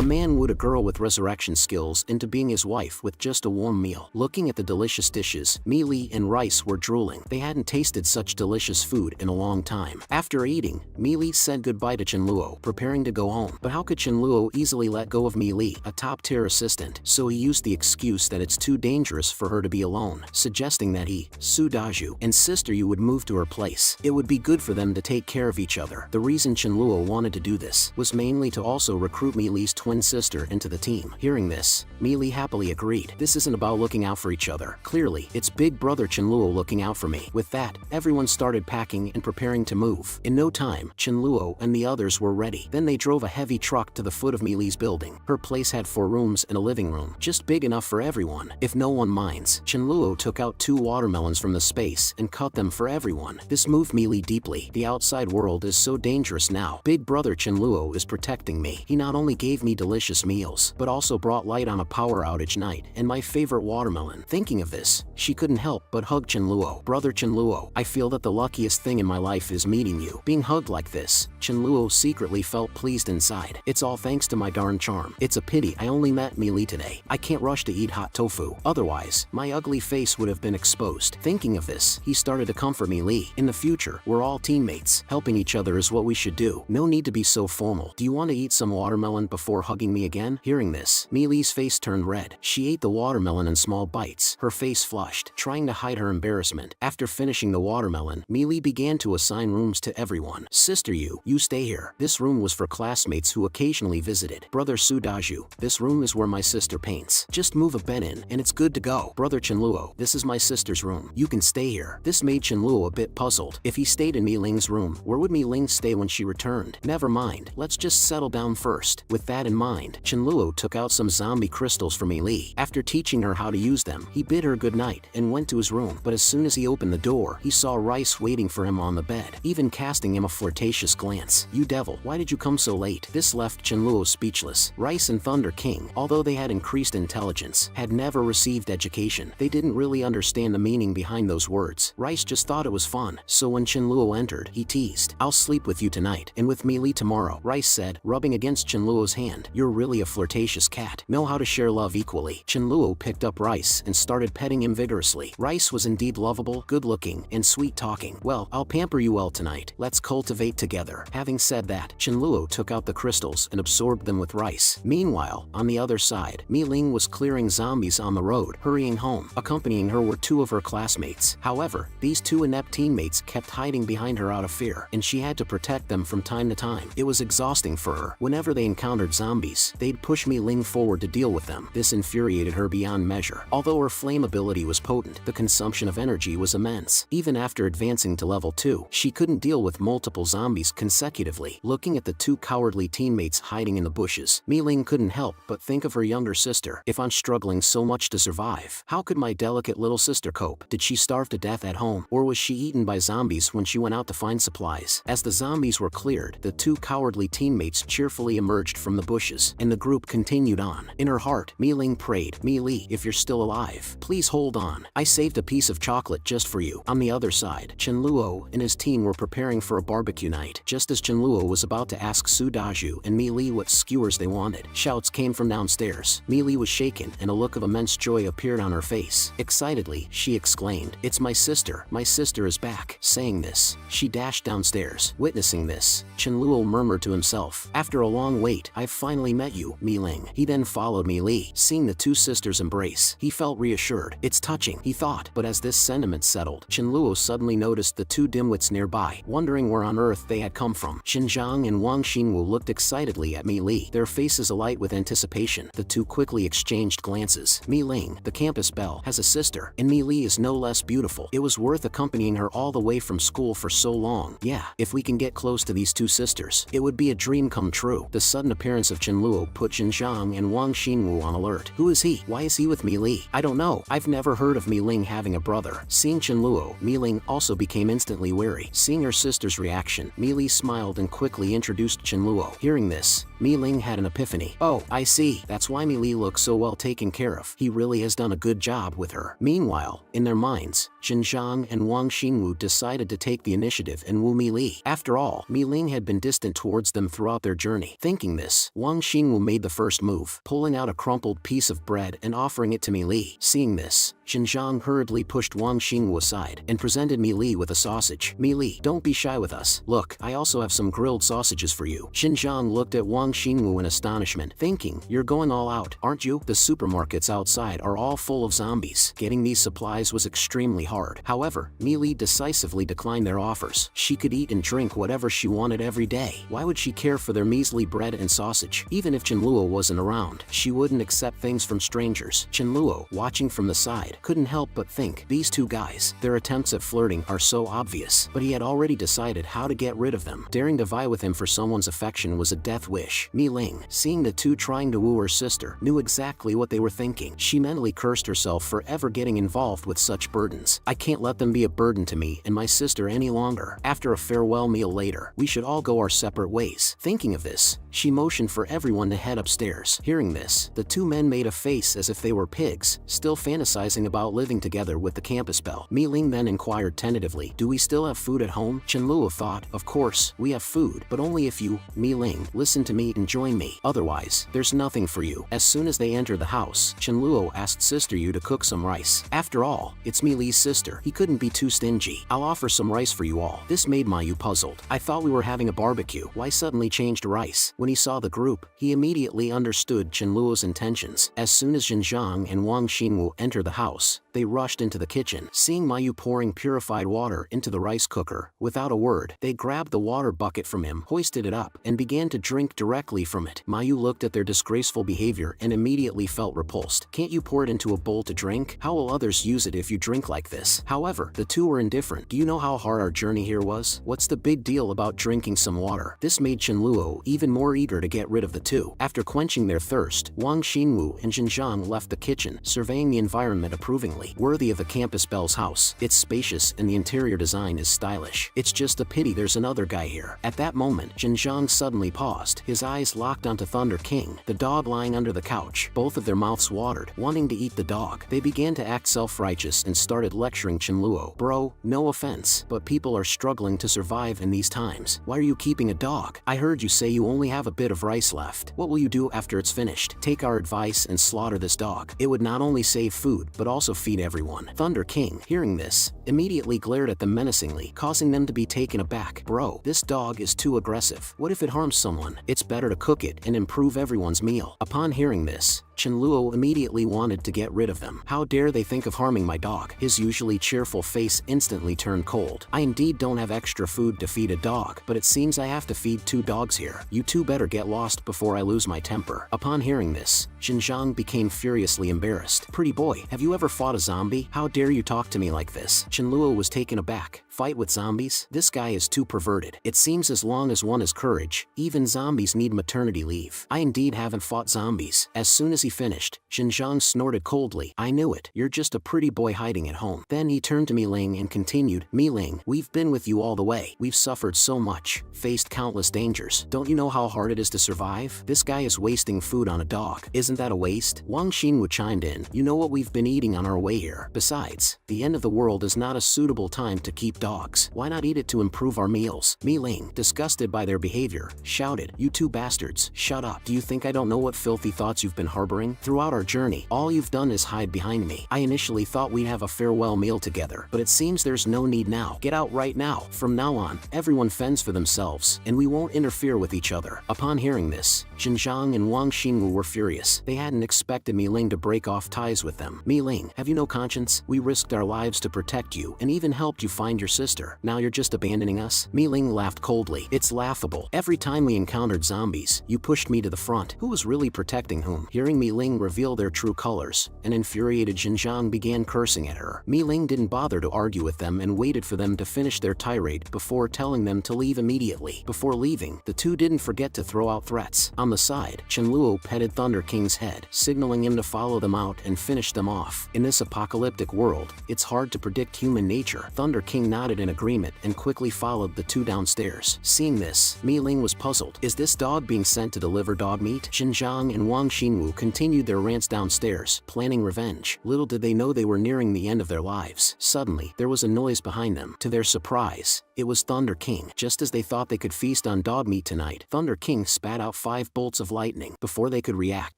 A man wooed a girl with resurrection skills into being his wife with just a warm meal. Looking at the delicious dishes, Mi Li and Rice were drooling. They hadn't tasted such delicious food in a long time. After eating, Mi Li said goodbye to Chenluo, preparing to go home. But how could Chenluo easily let go of Mi Li, a top-tier assistant? So he used the excuse that it's too dangerous for her to be alone, suggesting that he, Su Daju, and Sister Yu would move to her place. It would be good for them to take care of each other. The reason Chenluo wanted to do this was mainly to also recruit Mi Li's twin sister into the team. Hearing this, Mi Li happily agreed. This isn't about looking out for each other. Clearly, it's big brother Chenluo looking out for me. With that, everyone started packing and preparing to move. In no time, Chenluo and the others were ready. Then they drove a heavy truck to the foot of Mi Li's building. Her place had 4 rooms and a living room, just big enough for everyone. If no one minds, Chenluo took out 2 watermelons from the space and cut them for everyone. This moved Mi Li deeply. The outside world is so dangerous now. Big brother Chenluo is protecting me. He not only gave me delicious meals, but also brought light on a power outage night and my favorite watermelon. Thinking of this, she couldn't help but hug Chenluo. Brother Chenluo, I feel that the luckiest thing in my life is meeting you. Being hugged like this, Chenluo secretly felt pleased inside. It's all thanks to my darn charm. It's a pity I only met Mi Li today. I can't rush to eat hot tofu. Otherwise, my ugly face would have been exposed. Thinking of this, he started to comfort Mi Li. In the future, we're all teammates. Helping each other is what we should do. No need to be so formal. Do you want to eat some watermelon before hugging me again? Hearing this, Mi Li's face turned red. She ate the watermelon in small bites. Her face flushed, trying to hide her embarrassment. After finishing the watermelon, Mi Li began to assign rooms to everyone. Sister Yu, you stay here. This room was for classmates who occasionally visited. Brother Su Daju, this room is where my sister paints. Just move a bed in, and it's good to go. Brother Chenluo, this is my sister's room. You can stay here. This made Chenluo a bit puzzled. If he stayed in Mi Ling's room, where would Mi Ling stay when she returned? Never mind, let's just settle down first. With that in mind, Chenluo took out some zombie crystals for Mi Li. After teaching her how to use them, he bid her goodnight and went to his room. But as soon as he opened the door, he saw Rice waiting for him on the bed, even casting him a flirtatious glance. You devil, why did you come so late? This left Chenluo speechless. Rice and Thunder King, although they had increased intelligence, had never received education. They didn't really understand the meaning behind those words. Rice just thought it was fun, so when Chenluo entered, he teased, I'll sleep with you tonight, and with Mi Li tomorrow. Rice said, rubbing against Chenluo's hand, you're really a flirtatious cat. Know how to share love equally. Chenluo picked up Rice and started petting him vigorously. Rice was indeed lovable, good-looking, and sweet-talking. Well, I'll pamper you well tonight. Let's cultivate together. Having said that, Chenluo took out the crystals and absorbed them with Rice. Meanwhile, on the other side, Mi Ling was clearing zombies on the road, hurrying home. Accompanying her were 2 of her classmates. However, these 2 inept teammates kept hiding behind her out of fear, and she had to protect them from time to time. It was exhausting for her. Whenever they encountered zombies, they'd push Mi Ling forward to deal with them. This infuriated her beyond measure. Although her flame ability was potent, the consumption of energy was immense. Even after advancing to level 2, she couldn't deal with multiple zombies consecutively. Looking at the 2 cowardly teammates hiding in the bushes, Mi Ling couldn't help but think of her younger sister. If I'm struggling so much to survive, how could my delicate little sister cope? Did she starve to death at home, or was she eaten by zombies when she went out to find supplies? As the zombies were cleared, the 2 cowardly teammates cheerfully emerged from the bushes, and the group continued on. In her heart, Mi Ling prayed, Mi Li, if you're still alive, please hold on. I saved a piece of chocolate just for you. On the other side, Chenluo and his team were preparing for a barbecue night. Just as Chenluo was about to ask Su Daju and Mi Li what skewers they wanted, shouts came from downstairs. Mi Li was shaken, and a look of immense joy appeared on her face. Excitedly, she exclaimed, it's my sister. My sister is back. Saying this, she dashed downstairs. Witnessing this, Chenluo murmured to himself, after a long wait, I've finally met you, Mi Ling. He then followed Mi Li. Seeing the 2 sisters embrace, he felt reassured. It's touching, he thought. But as this sentiment settled, Chenluo suddenly noticed the 2 dimwits nearby, wondering where on earth they had come from. Xinjiang and Wang Xinwu looked excitedly at Mi Li, their faces alight with anticipation. The 2 quickly exchanged glances. Mi Ling, the campus belle, has a sister, and Mi Li is no less beautiful. It was worth accompanying her all the way from school for so long. Yeah, if we can get close to these 2 sisters, it would be a dream come true. The sudden appearance of Chenluo put Xinjiang and Wang Xinwu on alert. Who is he? Why is he with Mi Li? I don't know. I've never heard of Mi Ling having a brother. Seeing Chenluo, Mi Ling also became instantly wary. Seeing her sister's reaction, Mi Li smiled and quickly introduced Chenluo. Hearing this, Mi Ling had an epiphany. Oh, I see. That's why Mi Li looks so well taken care of. He really has done a good job with her. Meanwhile, in their minds, Xinjiang and Wang Xinwu decided to take the initiative and woo Mi Li. After all, Mi Ling had been distant towards them throughout their journey. Thinking this, Wang Wang Xingwu made the first move, pulling out a crumpled piece of bread and offering it to Mi Li. Seeing this, Xinjiang hurriedly pushed Wang Xingwu aside and presented Mi Li with a sausage. Mi Li, don't be shy with us. Look, I also have some grilled sausages for you. Xinjiang looked at Wang Xingwu in astonishment, thinking, you're going all out, aren't you? The supermarkets outside are all full of zombies. Getting these supplies was extremely hard. However, Mi Li decisively declined their offers. She could eat and drink whatever she wanted every day. Why would she care for their measly bread and sausage? Even if Chenluo wasn't around, she wouldn't accept things from strangers. Chenluo, watching from the side, couldn't help but think, these two guys, their attempts at flirting are so obvious. But he had already decided how to get rid of them. Daring to vie with him for someone's affection was a death wish. Mi Ling, seeing the two trying to woo her sister, knew exactly what they were thinking. She mentally cursed herself for ever getting involved with such burdens. I can't let them be a burden to me and my sister any longer. After a farewell meal later, we should all go our separate ways. Thinking of this, she motioned for everyone to head upstairs. Hearing this, the two men made a face as if they were pigs, still fantasizing about living together with the campus belle. Mi Ling then inquired tentatively, do we still have food at home? Chenluo thought, of course, we have food, but only if you, Mi Ling, listen to me and join me. Otherwise, there's nothing for you. As soon as they entered the house, Chenluo asked Sister Yu to cook some rice. After all, it's Mi Li's sister. He couldn't be too stingy. I'll offer some rice for you all. This made Ma Yu puzzled. I thought we were having a barbecue. Why suddenly change to rice? When he saw the group, he immediately understood Chenluo's intentions. As soon as Xinjiang and Wang Xingwu entered the house, they rushed into the kitchen. Seeing Ma Yu pouring purified water into the rice cooker, without a word, they grabbed the water bucket from him, hoisted it up, and began to drink directly from it. Ma Yu looked at their disgraceful behavior and immediately felt repulsed. Can't you pour it into a bowl to drink? How will others use it if you drink like this? However, the two were indifferent. Do you know how hard our journey here was? What's the big deal about drinking some water? This made Chenluo even more eager to get rid of the two. After quenching their thirst, Wang Xingwu and Xinjiang left the kitchen, surveying the environment approvingly. Worthy of the campus belle's house. It's spacious and the interior design is stylish. It's just a pity there's another guy here. At that moment, Xinjiang suddenly paused, his eyes locked onto Thunder King, the dog lying under the couch. Both of their mouths watered, wanting to eat the dog. They began to act self-righteous and started lecturing Chenluo. Bro, no offense, but people are struggling to survive in these times. Why are you keeping a dog? I heard you say you only have a bit of rice left. What will you do after it's finished? Take our advice and slaughter this dog. It would not only save food, but also feed everyone. Thunder King, hearing this, immediately glared at them menacingly, causing them to be taken aback. Bro, this dog is too aggressive. What if it harms someone? It's better to cook it and improve everyone's meal. Upon hearing this, Chenluo immediately wanted to get rid of them. How dare they think of harming my dog? His usually cheerful face instantly turned cold. I indeed don't have extra food to feed a dog, but it seems I have to feed two dogs here. You two better get lost before I lose my temper. Upon hearing this, Xinjiang became furiously embarrassed. Pretty boy, have you ever fought a zombie? How dare you talk to me like this? Chenluo was taken aback. Fight with zombies? This guy is too perverted. It seems as long as one has courage, even zombies need maternity leave. I indeed haven't fought zombies. As soon as he finished, Xinjiang snorted coldly. I knew it. You're just a pretty boy hiding at home. Then he turned to Mi Ling and continued, Mi Ling, we've been with you all the way. We've suffered so much, faced countless dangers. Don't you know how hard it is to survive? This guy is wasting food on a dog. Isn't that a waste? Wang Xingwu chimed in. You know what we've been eating on our way here. Besides, the end of the world is not a suitable time to keep dogs. Why not eat it to improve our meals? Mi Ling, disgusted by their behavior, shouted, you two bastards, shut up. Do you think I don't know what filthy thoughts you've been harboring? Throughout our journey, all you've done is hide behind me. I initially thought we'd have a farewell meal together, but it seems there's no need now. Get out right now. From now on, everyone fends for themselves, and we won't interfere with each other. Upon hearing this, Xinjiang and Wang Xingwu were furious. They hadn't expected Mi Ling to break off ties with them. Mi Ling, have you no conscience? We risked our lives to protect you and even helped you find your sister. Now you're just abandoning us? Mi Ling laughed coldly. It's laughable. Every time we encountered zombies, you pushed me to the front. Who was really protecting whom? Hearing Mi Ling reveal their true colors, an infuriated Xinjiang began cursing at her. Mi Ling didn't bother to argue with them and waited for them to finish their tirade before telling them to leave immediately. Before leaving, the two didn't forget to throw out threats. On the side, Chenluo petted Thunder King's Ling's head, signaling him to follow them out and finish them off. In this apocalyptic world, it's hard to predict human nature. Thunder King nodded in agreement and quickly followed the two downstairs. Seeing this, Mi Ling was puzzled. Is this dog being sent to deliver dog meat? Xinjiang and Wang Xinwu continued their rants downstairs, planning revenge. Little did they know they were nearing the end of their lives. Suddenly, there was a noise behind them. To their surprise, it was Thunder King. Just as they thought they could feast on dog meat tonight, Thunder King spat out 5 bolts of lightning. Before they could react,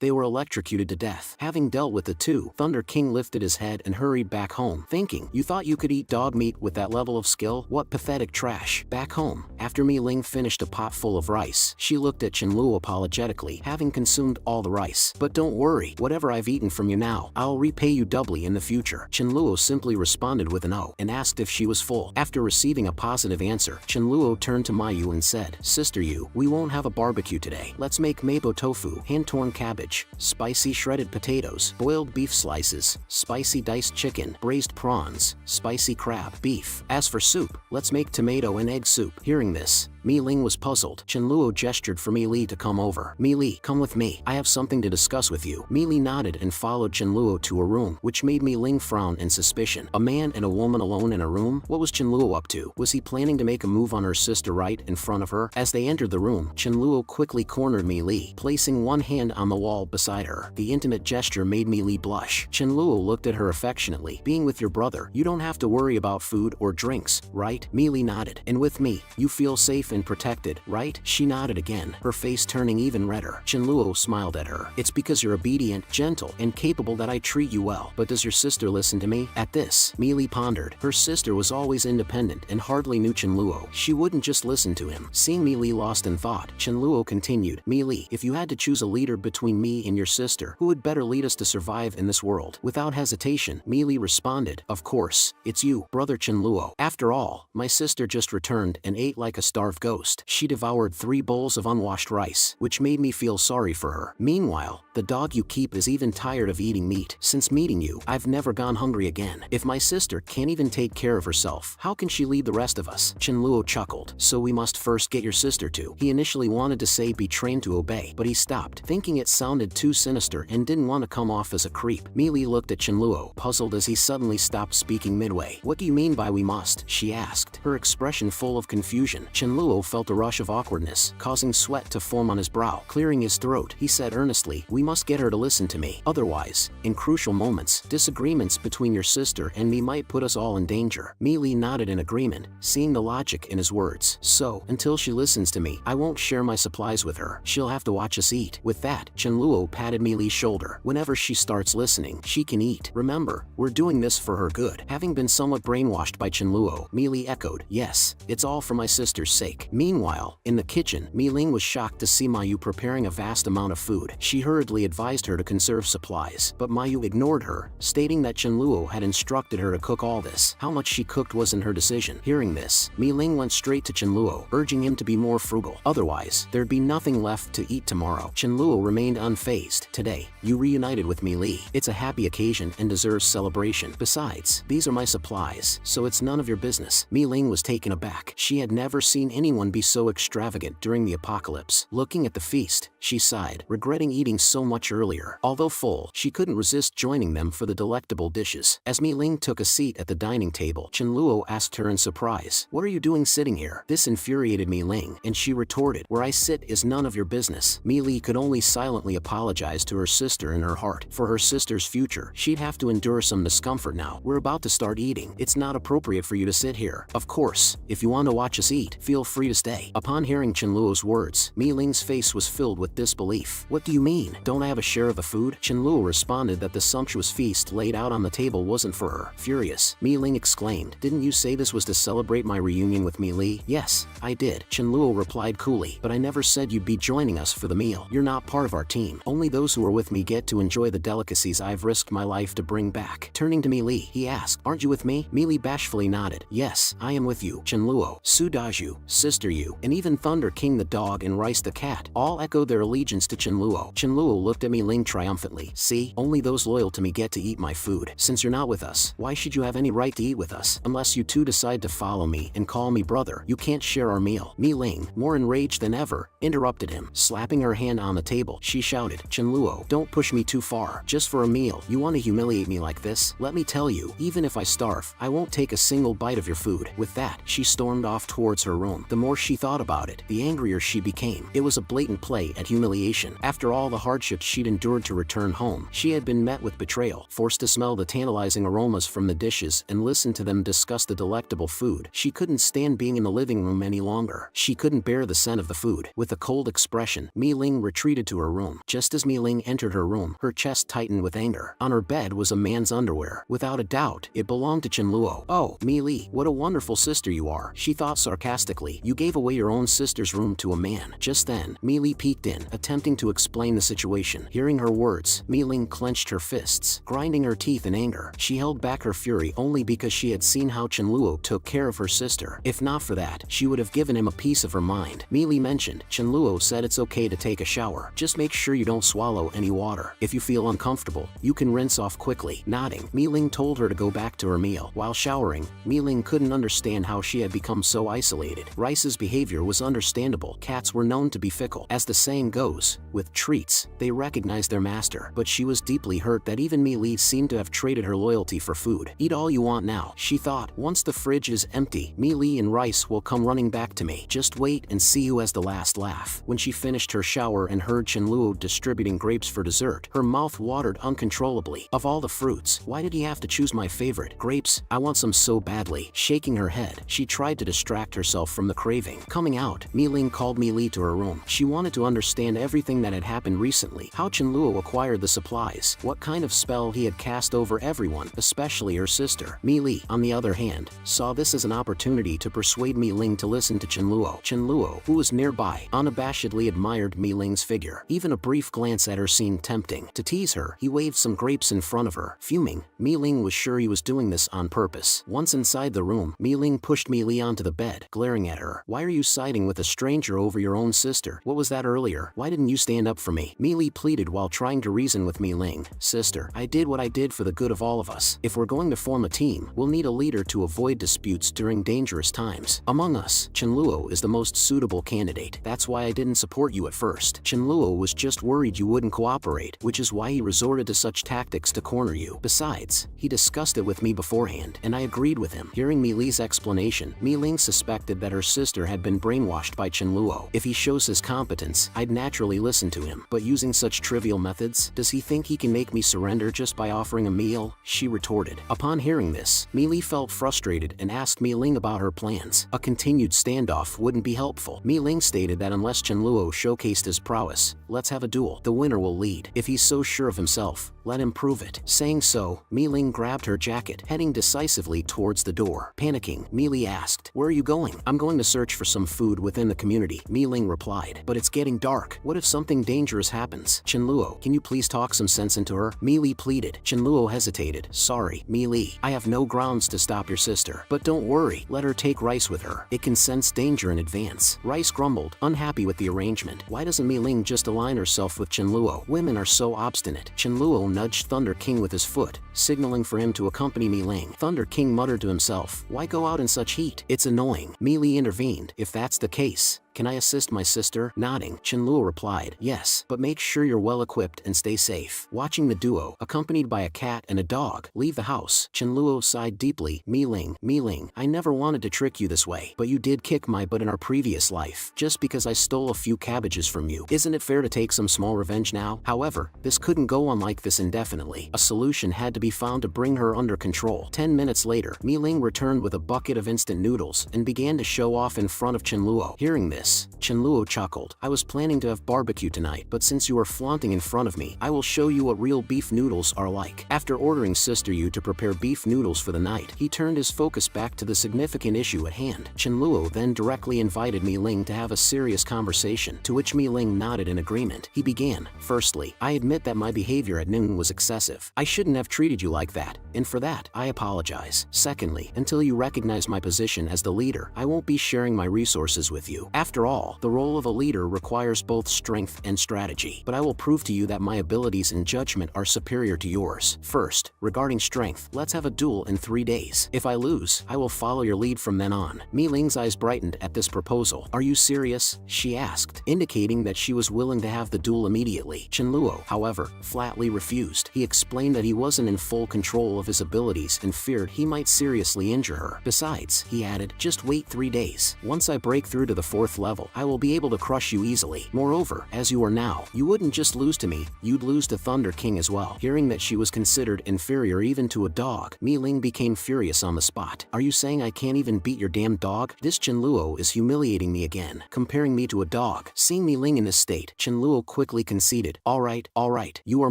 they were electrocuted to death. Having dealt with the two, Thunder King lifted his head and hurried back home, thinking, you thought you could eat dog meat with that level of skill? What pathetic trash. Back home, after Mi Ling finished a pot full of rice, she looked at Chen Luo apologetically, having consumed all the rice. But don't worry, whatever I've eaten from you now, I'll repay you doubly in the future. Chen Luo simply responded with an "oh" and asked if she was full. After receiving a positive answer, Chen Luo turned to Mayu and said, Sister Yu, we won't have a barbecue today. Let's make meibo tofu, hand-torn cabbage, spicy shredded potatoes, boiled beef slices, spicy diced chicken, braised prawns, spicy crab, beef. As for soup, let's make tomato and egg soup. Hearing this, Mi Ling was puzzled. Chen Luo gestured for Mi Li to come over. Mi Li, come with me. I have something to discuss with you. Mi Li nodded and followed Chen Luo to a room, which made Mi Ling frown in suspicion. A man and a woman alone in a room? What was Chen Luo up to? Was he planning to make a move on her sister right in front of her? As they entered the room, Chen Luo quickly cornered Mi Li, placing one hand on the wall beside her. The intimate gesture made Mi Li blush. Chen Luo looked at her affectionately. Being with your brother, you don't have to worry about food or drinks, right? Mi Li nodded. And with me, you feel safe and protected, right? She nodded again, her face turning even redder. Chen Luo smiled at her. It's because you're obedient, gentle, and capable that I treat you well. But does your sister listen to me? At this, Mi Li pondered. Her sister was always independent and hardly knew Chen Luo. She wouldn't just listen to him. Seeing Mi Li lost in thought, Chen Luo continued, Mi Li, if you had to choose a leader between me and your sister, who would better lead us to survive in this world? Without hesitation, Mi Li responded, of course, it's you, brother Chen Luo. After all, my sister just returned and ate like a starved ghost. She devoured 3 bowls of unwashed rice, which made me feel sorry for her. Meanwhile, the dog you keep is even tired of eating meat. Since meeting you, I've never gone hungry again. If my sister can't even take care of herself, how can she lead the rest of us? Chen Luo chuckled. So we must first get your sister to. He initially wanted to say be trained to obey, but he stopped, thinking it sounded too sinister and didn't want to come off as a creep. Mi Li looked at Chen Luo, puzzled as he suddenly stopped speaking midway. What do you mean by we must? She asked, her expression full of confusion. Chen Luo felt a rush of awkwardness, causing sweat to form on his brow. Clearing his throat, he said earnestly, we must get her to listen to me. Otherwise, in crucial moments, disagreements between your sister and me might put us all in danger. Mi Li nodded in agreement, seeing the logic in his words. So, until she listens to me, I won't share my supplies with her. She'll have to watch us eat. With that, Chen Luo patted Mi Li's shoulder. Whenever she starts listening, she can eat. Remember, we're doing this for her good. Having been somewhat brainwashed by Chen Luo, Mi Li echoed, yes, it's all for my sister's sake. Meanwhile, in the kitchen, Mi Ling was shocked to see Mayu preparing a vast amount of food. She hurriedly advised her to conserve supplies, but Mayu ignored her, stating that Chen Luo had instructed her to cook all this. How much she cooked wasn't her decision. Hearing this, Mi Ling went straight to Chen Luo, urging him to be more frugal. Otherwise, there'd be nothing left to eat tomorrow. Chen Luo remained unfazed. Today, you reunited with Mi Li. It's a happy occasion and deserves celebration. Besides, these are my supplies, so it's none of your business. Mi Ling was taken aback. She had never seen anyone be so extravagant during the apocalypse. Looking at the feast, she sighed, regretting eating so much earlier. Although full, she couldn't resist joining them for the delectable dishes. As Mi Ling took a seat at the dining table, Chen Luo asked her in surprise, what are you doing sitting here? This infuriated Mi Ling, and she retorted, where I sit is none of your business. Mi Li could only silently apologize to her sister in her heart. For her sister's future, she'd have to endure some discomfort now. We're about to start eating. It's not appropriate for you to sit here. Of course, if you want to watch us eat, feel free to stay. Upon hearing Chen Luo's words, Mi Ling's face was filled with disbelief. What do you mean? Don't I have a share of the food? Chen Luo responded that the sumptuous feast laid out on the table wasn't for her. Furious, Mi Ling exclaimed, didn't you say this was to celebrate my reunion with Mi Li? Yes, I did. Chen Luo replied coolly, but I never said you'd be joining us for the meal. You're not part of our team. Only those who are with me get to enjoy the delicacies I've risked my life to bring back. Turning to Mi Li, he asked, aren't you with me? Mi Li bashfully nodded. Yes, I am with you. Chen Luo, Su Daju, sister you, and even Thunder King the dog and Rice the cat all echoed their allegiance to Chenluo. Chenluo looked at Mi Ling triumphantly. See, only those loyal to me get to eat my food. Since you're not with us, why should you have any right to eat with us? Unless you two decide to follow me and call me brother, you can't share our meal. Mi Ling, more enraged than ever, interrupted him. Slapping her hand on the table, she shouted, Chenluo, don't push me too far. Just for a meal, you want to humiliate me like this? Let me tell you, even if I starve, I won't take a single bite of your food. With that, she stormed off towards her room. The more she thought about it, the angrier she became. It was a blatant play at humiliation. After all the hardships she'd endured to return home, she had been met with betrayal. Forced to smell the tantalizing aromas from the dishes and listen to them discuss the delectable food, she couldn't stand being in the living room any longer. She couldn't bear the scent of the food. With a cold expression, Mi Ling retreated to her room. Just as Mi Ling entered her room, her chest tightened with anger. On her bed was a man's underwear. Without a doubt, it belonged to Chenluo. Oh, Mi Li, what a wonderful sister you are, she thought sarcastically. You gave away your own sister's room to a man. Just then, Mi Li peeked in, attempting to explain the situation. Hearing her words, Mi Ling clenched her fists, grinding her teeth in anger. She held back her fury only because she had seen how Chenluo took care of her sister. If not for that, she would have given him a piece of her mind. Mi Li mentioned, Chenluo said it's okay to take a shower. Just make sure you don't swallow any water. If you feel uncomfortable, you can rinse off quickly. Nodding, Mi Ling told her to go back to her meal. While showering, Mi Ling couldn't understand how she had become so isolated. Rice's behavior was understandable. Cats were known to be fickle. As the saying goes, with treats, they recognize their master. But she was deeply hurt that even Mi Li seemed to have traded her loyalty for food. Eat all you want now, she thought. Once the fridge is empty, Mi Li and Rice will come running back to me. Just wait and see who has the last laugh. When she finished her shower and heard Chenluo distributing grapes for dessert, her mouth watered uncontrollably. Of all the fruits, why did he have to choose my favorite? Grapes? I want some so badly. Shaking her head, she tried to distract herself from the craving. Coming out, Mi Ling called Mi Li to her room. She wanted to understand everything that had happened recently, how Chenluo acquired the supplies, what kind of spell he had cast over everyone, especially her sister. Mi Li, on the other hand, saw this as an opportunity to persuade Mi Ling to listen to Chenluo. Chenluo, who was nearby, unabashedly admired Mi Ling's figure. Even a brief glance at her seemed tempting. To tease her, he waved some grapes in front of her. Fuming, Mi Ling was sure he was doing this on purpose. Once inside the room, Mi Ling pushed Mi Li onto the bed, glaring at her. Why are you siding with a stranger over your own sister? What was that earlier? Why didn't you stand up for me? Mi Li pleaded while trying to reason with Mi Ling. Sister, I did what I did for the good of all of us. If we're going to form a team, we'll need a leader to avoid disputes during dangerous times. Among us, Chenluo is the most suitable candidate. That's why I didn't support you at first. Chenluo was just worried you wouldn't cooperate, which is why he resorted to such tactics to corner you. Besides, he discussed it with me beforehand, and I agreed with him. Hearing Mi Li's explanation, Mi Ling suspected that her sister had been brainwashed by Chenluo. If he shows his competence, I'd naturally listen to him. But using such trivial methods, does he think he can make me surrender just by offering a meal? She retorted. Upon hearing this, Mi Li felt frustrated and asked Mi Ling about her plans. A continued standoff wouldn't be helpful. Mi Ling stated that unless Chenluo showcased his prowess, let's have a duel. The winner will lead. If he's so sure of himself, let him prove it. Saying so, Mi Ling grabbed her jacket, heading decisively towards the door. Panicking, Mi Li asked, where are you going? I'm going to search for some food within the community, Mi Ling replied. But it's getting dark. What if something dangerous happens? Chenluo, can you please talk some sense into her? Mi Li pleaded. Chenluo hesitated. Sorry, Mi Li. I have no grounds to stop your sister. But don't worry, let her take Rice with her. It can sense danger in advance. Rice grumbled, unhappy with the arrangement. Why doesn't Mi Ling just align herself with Chenluo? Women are so obstinate. Chenluo nudged Thunder King with his foot, signaling for him to accompany Mi Ling. Thunder King muttered to himself, why go out in such heat? It's annoying. Mi Li intervened. If that's the case, can I assist my sister? Nodding, Chenluo replied, yes, but make sure you're well equipped and stay safe. Watching the duo, accompanied by a cat and a dog, leave the house, Chenluo sighed deeply. Mi Ling, I never wanted to trick you this way, but you did kick my butt in our previous life, just because I stole a few cabbages from you. Isn't it fair to take some small revenge now? However, this couldn't go on like this indefinitely. A solution had to be found to bring her under control. 10 minutes later, Mi Ling returned with a bucket of instant noodles and began to show off in front of Chenluo. Hearing this, this, Chenluo chuckled. I was planning to have barbecue tonight, but since you are flaunting in front of me, I will show you what real beef noodles are like. After ordering Sister Yu to prepare beef noodles for the night, he turned his focus back to the significant issue at hand. Chenluo then directly invited Mi Ling to have a serious conversation, to which Mi Ling nodded in agreement. He began, "Firstly, I admit that my behavior at noon was excessive. I shouldn't have treated you like that, and for that, I apologize. Secondly, until you recognize my position as the leader, I won't be sharing my resources with you. After all, the role of a leader requires both strength and strategy. But I will prove to you that my abilities and judgment are superior to yours. First, regarding strength, let's have a duel in 3 days. If I lose, I will follow your lead from then on." Mi Ling's eyes brightened at this proposal. "Are you serious?" she asked, indicating that she was willing to have the duel immediately. Chenluo, however, flatly refused. He explained that he wasn't in full control of his abilities and feared he might seriously injure her. Besides, he added, "Just wait 3 days. Once I break through to the 4th level, I will be able to crush you easily. Moreover, as you are now, you wouldn't just lose to me, you'd lose to Thunder King as well." Hearing that she was considered inferior even to a dog, Mi Ling became furious on the spot. "Are you saying I can't even beat your damn dog? This Chenluo is humiliating me again, comparing me to a dog." Seeing Mi Ling in this state, Chenluo quickly conceded, all right, you are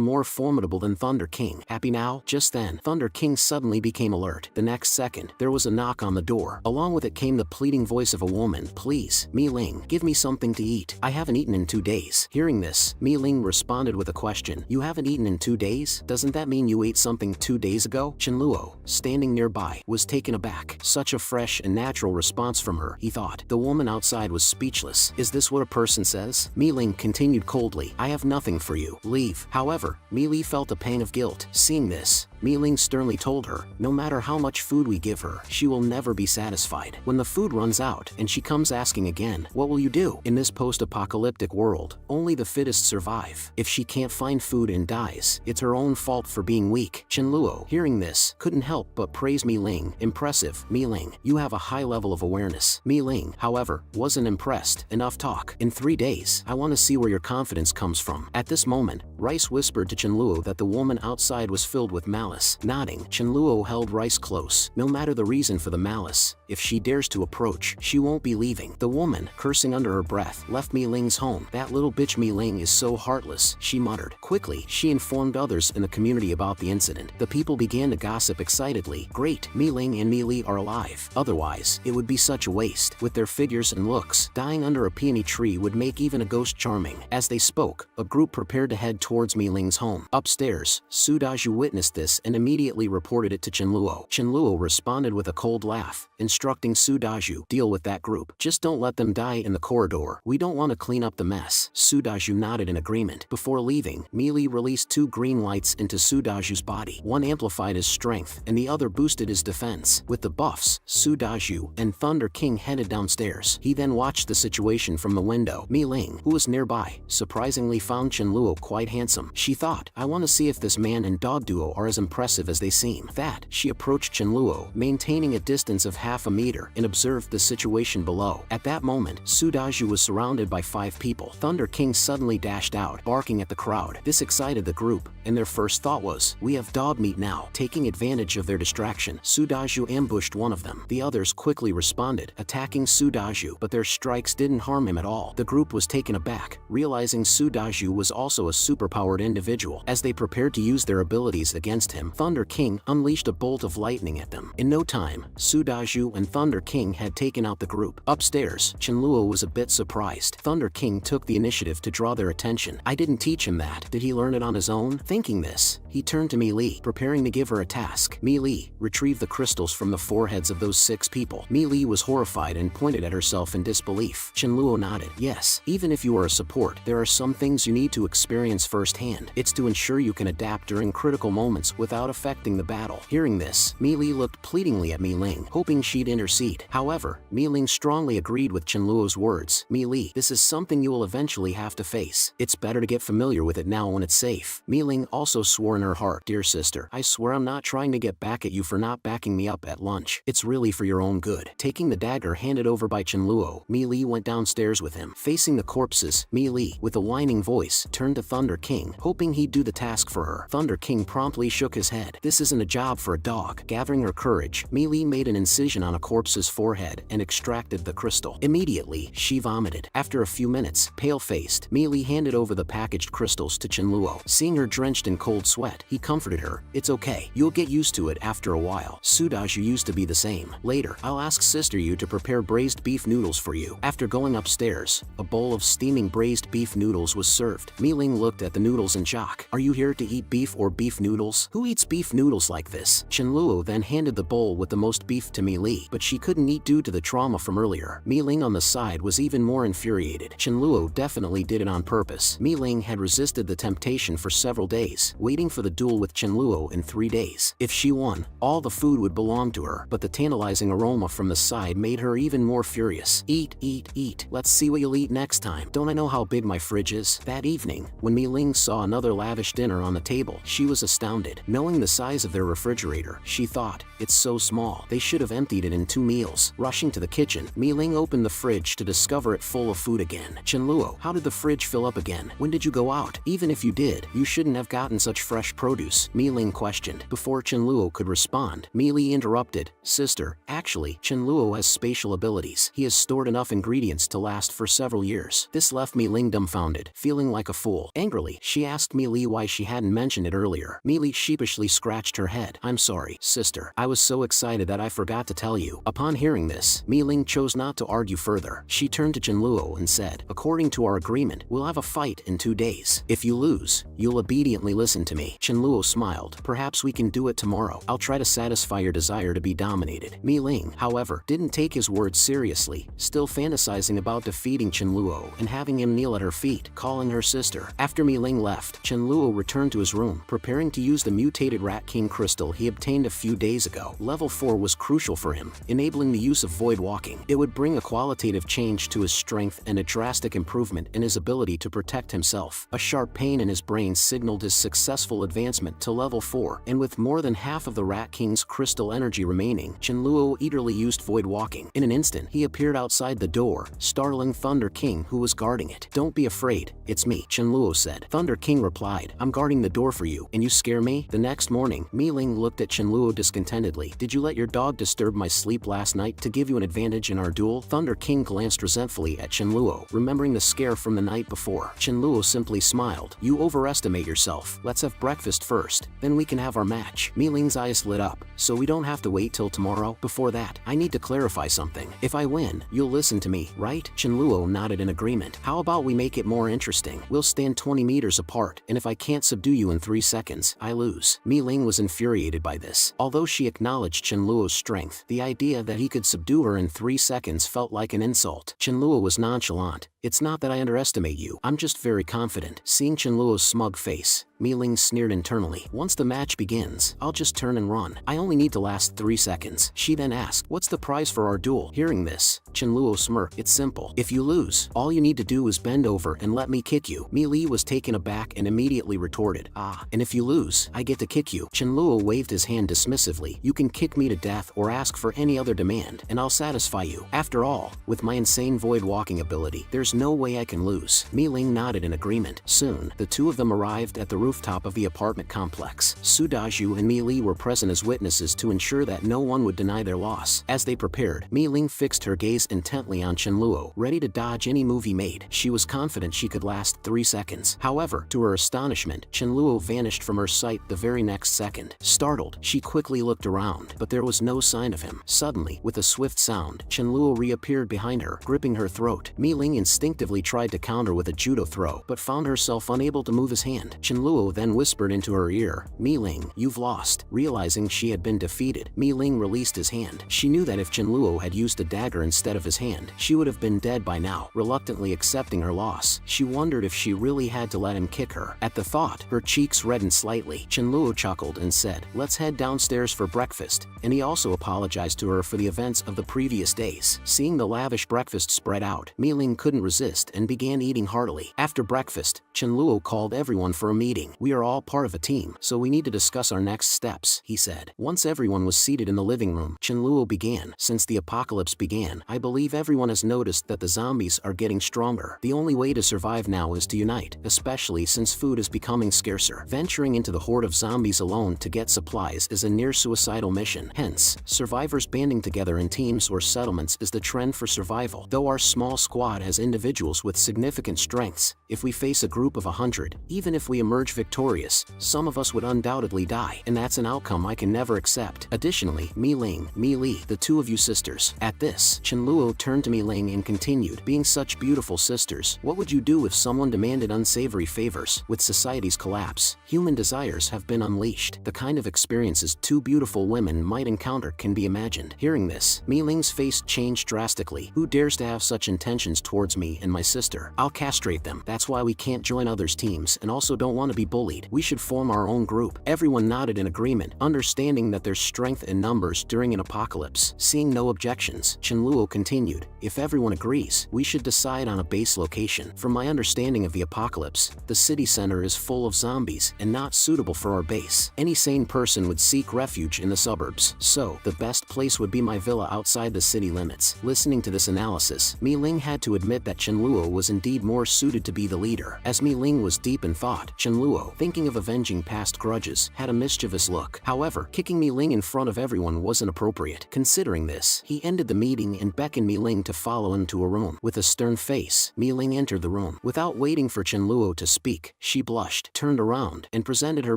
more formidable than Thunder King. Happy now?" Just then, Thunder King suddenly became alert. The next second, there was a knock on the door. Along with it came the pleading voice of a woman. "Please, Mi Ling, give me something to eat. I haven't eaten in 2 days." Hearing this, Mi Ling responded with a question. "You haven't eaten in 2 days? Doesn't that mean you ate something 2 days ago?" Chenluo, standing nearby, was taken aback. Such a fresh and natural response from her, he thought. The woman outside was speechless. Is this what a person says? Mi Ling continued coldly, "I have nothing for you. Leave." However, Mi Li felt a pang of guilt. Seeing this, Mi Ling sternly told her, "No matter how much food we give her, she will never be satisfied. When the food runs out and she comes asking again, what will you do? In this post-apocalyptic world, only the fittest survive. If she can't find food and dies, it's her own fault for being weak." Chenluo, hearing this, couldn't help but praise Mi Ling. "Impressive, Mi Ling. You have a high level of awareness." Mi Ling, however, wasn't impressed. "Enough talk. In 3 days, I want to see where your confidence comes from." At this moment, Rice whispered to Chenluo that the woman outside was filled with malice. Nodding, Chenluo held Rice close. No matter the reason for the malice, if she dares to approach, she won't be leaving. The woman, cursing under her breath, left Mi Ling's home. "That little bitch Mi Ling is so heartless," she muttered. Quickly, she informed others in the community about the incident. The people began to gossip excitedly. "Great, Mi Ling and Mi Li are alive. Otherwise, it would be such a waste. With their figures and looks, dying under a peony tree would make even a ghost charming." As they spoke, a group prepared to head towards Mi Ling's home. Upstairs, Su Daju witnessed this and immediately reported it to Chenluo. Chenluo responded with a cold laugh, instructing Su Daju, "Deal with that group. Just don't let them die in the corridor. We don't want to clean up the mess." Su Daju nodded in agreement. Before leaving, Mi Li released 2 green lights into Su Daju's body. One amplified his strength, and the other boosted his defense. With the buffs, Su Daju and Thunder King headed downstairs. He then watched the situation from the window. Mi Ling, who was nearby, surprisingly found Chenluo quite handsome. She thought, "I want to see if this man and dog duo are as impressive as they seem." That, she approached Chenluo, maintaining a distance of half a meter, and observed the situation below. At that moment, Su Daju was surrounded by 5 people. Thunder King suddenly dashed out, barking at the crowd. This excited the group, and their first thought was, "We have dog meat now." Taking advantage of their distraction, Su Daju ambushed one of them. The others quickly responded, attacking Su Daju, but their strikes didn't harm him at all. The group was taken aback, realizing Su Daju was also a superpowered individual. As they prepared to use their abilities against him, Thunder King unleashed a bolt of lightning at them. In no time, Su Daju and Thunder King had taken out the group. Upstairs, Chenluo was a bit surprised. Thunder King took the initiative to draw their attention. "I didn't teach him that. Did he learn it on his own?" Thinking this, he turned to Mi Li, preparing to give her a task. Mi Li, retrieve the crystals from the foreheads of those 6 people. Mi Li was horrified and pointed at herself in disbelief. Chenluo nodded. "Yes, even if you are a support, there are some things you need to experience firsthand. It's to ensure you can adapt during critical moments without affecting the battle." Hearing this, Mi Li looked pleadingly at Mi Ling, hoping she'd intercede. However, Mi Ling strongly agreed with Chenluo's words. "Mi Li, this is something you will eventually have to face. It's better to get familiar with it now when it's safe." Mi Ling also swore in her heart, "Dear sister, I swear I'm not trying to get back at you for not backing me up at lunch. It's really for your own good." Taking the dagger handed over by Chenluo, Mi Li went downstairs with him. Facing the corpses, Mi Li, with a whining voice, turned to Thunder King, hoping he'd do the task for her. Thunder King promptly shook shook his head. This isn't a job for a dog. Gathering her courage, Mi Li made an incision on a corpse's forehead and extracted the crystal. Immediately, she vomited. After a few minutes, pale-faced, Mi Li handed over the packaged crystals to Chen Luo. Seeing her drenched in cold sweat, he comforted her. It's okay. You'll get used to it after a while. Sudaju used to be the same. Later, I'll ask Sister Yu to prepare braised beef noodles for you. After going upstairs, a bowl of steaming braised beef noodles was served. Mi Ling looked at the noodles in shock. Are you here to eat beef or beef noodles? Who eats beef noodles like this? Chen Luo then handed the bowl with the most beef to Mi Li, but she couldn't eat due to the trauma from earlier. Mi Ling on the side was even more infuriated. Chen Luo definitely did it on purpose. Mi Ling had resisted the temptation for several days, waiting for the duel with Chen Luo in 3 days. If she won, all the food would belong to her, but the tantalizing aroma from the side made her even more furious. Eat, eat, eat. Let's see what you'll eat next time. Don't I know how big my fridge is? That evening, when Mi Ling saw another lavish dinner on the table, she was astounded. Knowing the size of their refrigerator, she thought, it's so small. They should have emptied it in 2 meals. Rushing to the kitchen, Mi Ling opened the fridge to discover it full of food again. Chen Luo, how did the fridge fill up again? When did you go out? Even if you did, you shouldn't have gotten such fresh produce, Mi Ling questioned. Before Chen Luo could respond, Mi Li interrupted. Sister, actually, Chen Luo has spatial abilities. He has stored enough ingredients to last for several years. This left Mi Ling dumbfounded, feeling like a fool. Angrily, she asked Mi Li why she hadn't mentioned it earlier. Mi Li sheepishly scratched her head. I'm sorry, sister. I was so excited that I forgot to tell you. Upon hearing this, Mi Ling chose not to argue further. She turned to Chen Luo and said, according to our agreement, we'll have a fight in 2 days. If you lose, you'll obediently listen to me. Chen Luo smiled. Perhaps we can do it tomorrow. I'll try to satisfy your desire to be dominated. Mi Ling, however, didn't take his words seriously, still fantasizing about defeating Chen Luo and having him kneel at her feet, calling her sister. After Mi Ling left, Chen Luo returned to his room, preparing to use the mutated Rat King crystal he obtained a few days ago. Level 4 was crucial for him, enabling the use of void walking. It would bring a qualitative change to his strength and a drastic improvement in his ability to protect himself. A sharp pain in his brain signaled his successful advancement to level 4, and with more than half of the Rat King's crystal energy remaining, Chen Luo eagerly used void walking. In an instant, he appeared outside the door, startling Thunder King, who was guarding it. Don't be afraid, it's me, Chen Luo said. Thunder King replied, I'm guarding the door for you, and you scare me? The next morning, Mi Ling looked at Chen Luo discontentedly. Did you let your dog disturb my sleep last night to give you an advantage in our duel? Thunder King glanced resentfully at Chen Luo, remembering the scare from the night before. Chen Luo simply smiled. You overestimate yourself. Let's have breakfast first, then we can have our match. Mi Ling's eyes lit up. So we don't have to wait till tomorrow? Before that, I need to clarify something. If I win, you'll listen to me, right? Chen Luo nodded in agreement. How about we make it more interesting? We'll stand 20 meters apart, and if I can't subdue you in 3 seconds, I lose. Mi Ling was infuriated by this. Although she acknowledged Chen Luo's strength, the idea that he could subdue her in 3 seconds felt like an insult. Chen Luo was nonchalant. It's not that I underestimate you, I'm just very confident. Seeing Chen Luo's smug face, Mi Ling sneered internally. Once the match begins, I'll just turn and run. I only need to last 3 seconds. She then asked, what's the prize for our duel? Hearing this, Chen Luo smirked. It's simple. If you lose, all you need to do is bend over and let me kick you. Mi Li was taken aback and immediately retorted, and if you lose, I get to kick you. Chen Luo waved his hand dismissively. You can kick me to death or ask for any other demand, and I'll satisfy you. After all, with my insane void walking ability, there's no way I can lose. Mi Ling nodded in agreement. Soon, the two of them arrived at the rooftop of the apartment complex. Sudaju and Mi Li were present as witnesses to ensure that no one would deny their loss. As they prepared, Mi Ling fixed her gaze intently on Chen Luo, ready to dodge any move he made. She was confident she could last 3 seconds. However, to her astonishment, Chen Luo vanished from her sight the very next second. Startled, she quickly looked around, but there was no sign of him. Suddenly, with a swift sound, Chen Luo reappeared behind her, gripping her throat. Mi Ling instinctively tried to counter with a judo throw, but found herself unable to move his hand. Chen Luo then whispered into her ear, Mi Ling, you've lost. Realizing she had been defeated, Mi Ling released his hand. She knew that if Chen Luo had used a dagger instead of his hand, she would have been dead by now. Reluctantly accepting her loss, she wondered if she really had to let him kick her. At the thought, her cheeks reddened slightly. Chen Luo chuckled and said, let's head downstairs for breakfast, and he also apologized to her for the events of the previous days. Seeing the lavish breakfast spread out, Mi Ling couldn't resist and began eating heartily. After breakfast, Chen Luo called everyone for a meeting. meeting. We are all part of a team, so we need to discuss our next steps, he said. Once everyone was seated in the living room, Chenluo began. Since the apocalypse began, I believe everyone has noticed that the zombies are getting stronger. The only way to survive now is to unite, especially since food is becoming scarcer. Venturing into the horde of zombies alone to get supplies is a near-suicidal mission. Hence, survivors banding together in teams or settlements is the trend for survival. Though our small squad has individuals with significant strengths, if we face a group of 100, even if we emerge victorious, some of us would undoubtedly die, and that's an outcome I can never accept. Additionally, Mi Li, the two of you sisters. At this, Chenluo turned to Mi Ling and continued, being such beautiful sisters, what would you do if someone demanded unsavory favors? With society's collapse, human desires have been unleashed. The kind of experiences two beautiful women might encounter can be imagined. Hearing this, Mi Ling's face changed drastically. Who dares to have such intentions towards me and my sister? I'll castrate them. That's why we can't join others' teams and also don't want to be bullied. We should form our own group. Everyone nodded in agreement, understanding that there's strength in numbers during an apocalypse. Seeing no objections, Chenluo continued, if everyone agrees, we should decide on a base location. From my understanding of the apocalypse, the city center is full of zombies and not suitable for our base. Any sane person would seek refuge in the suburbs, so the best place would be my villa outside the city limits. Listening to this analysis, Mi Ling had to admit that Chenluo was indeed more suited to be the leader. As Mi Ling was deep in thought, Chenluo, thinking of avenging past grudges, had a mischievous look. However, kicking Mi Ling in front of everyone wasn't appropriate. Considering this, he ended the meeting and beckoned Mi Ling to follow him to a room. With a stern face, Mi Ling entered the room. Without waiting for Chenluo to speak, she blushed, turned around, and presented her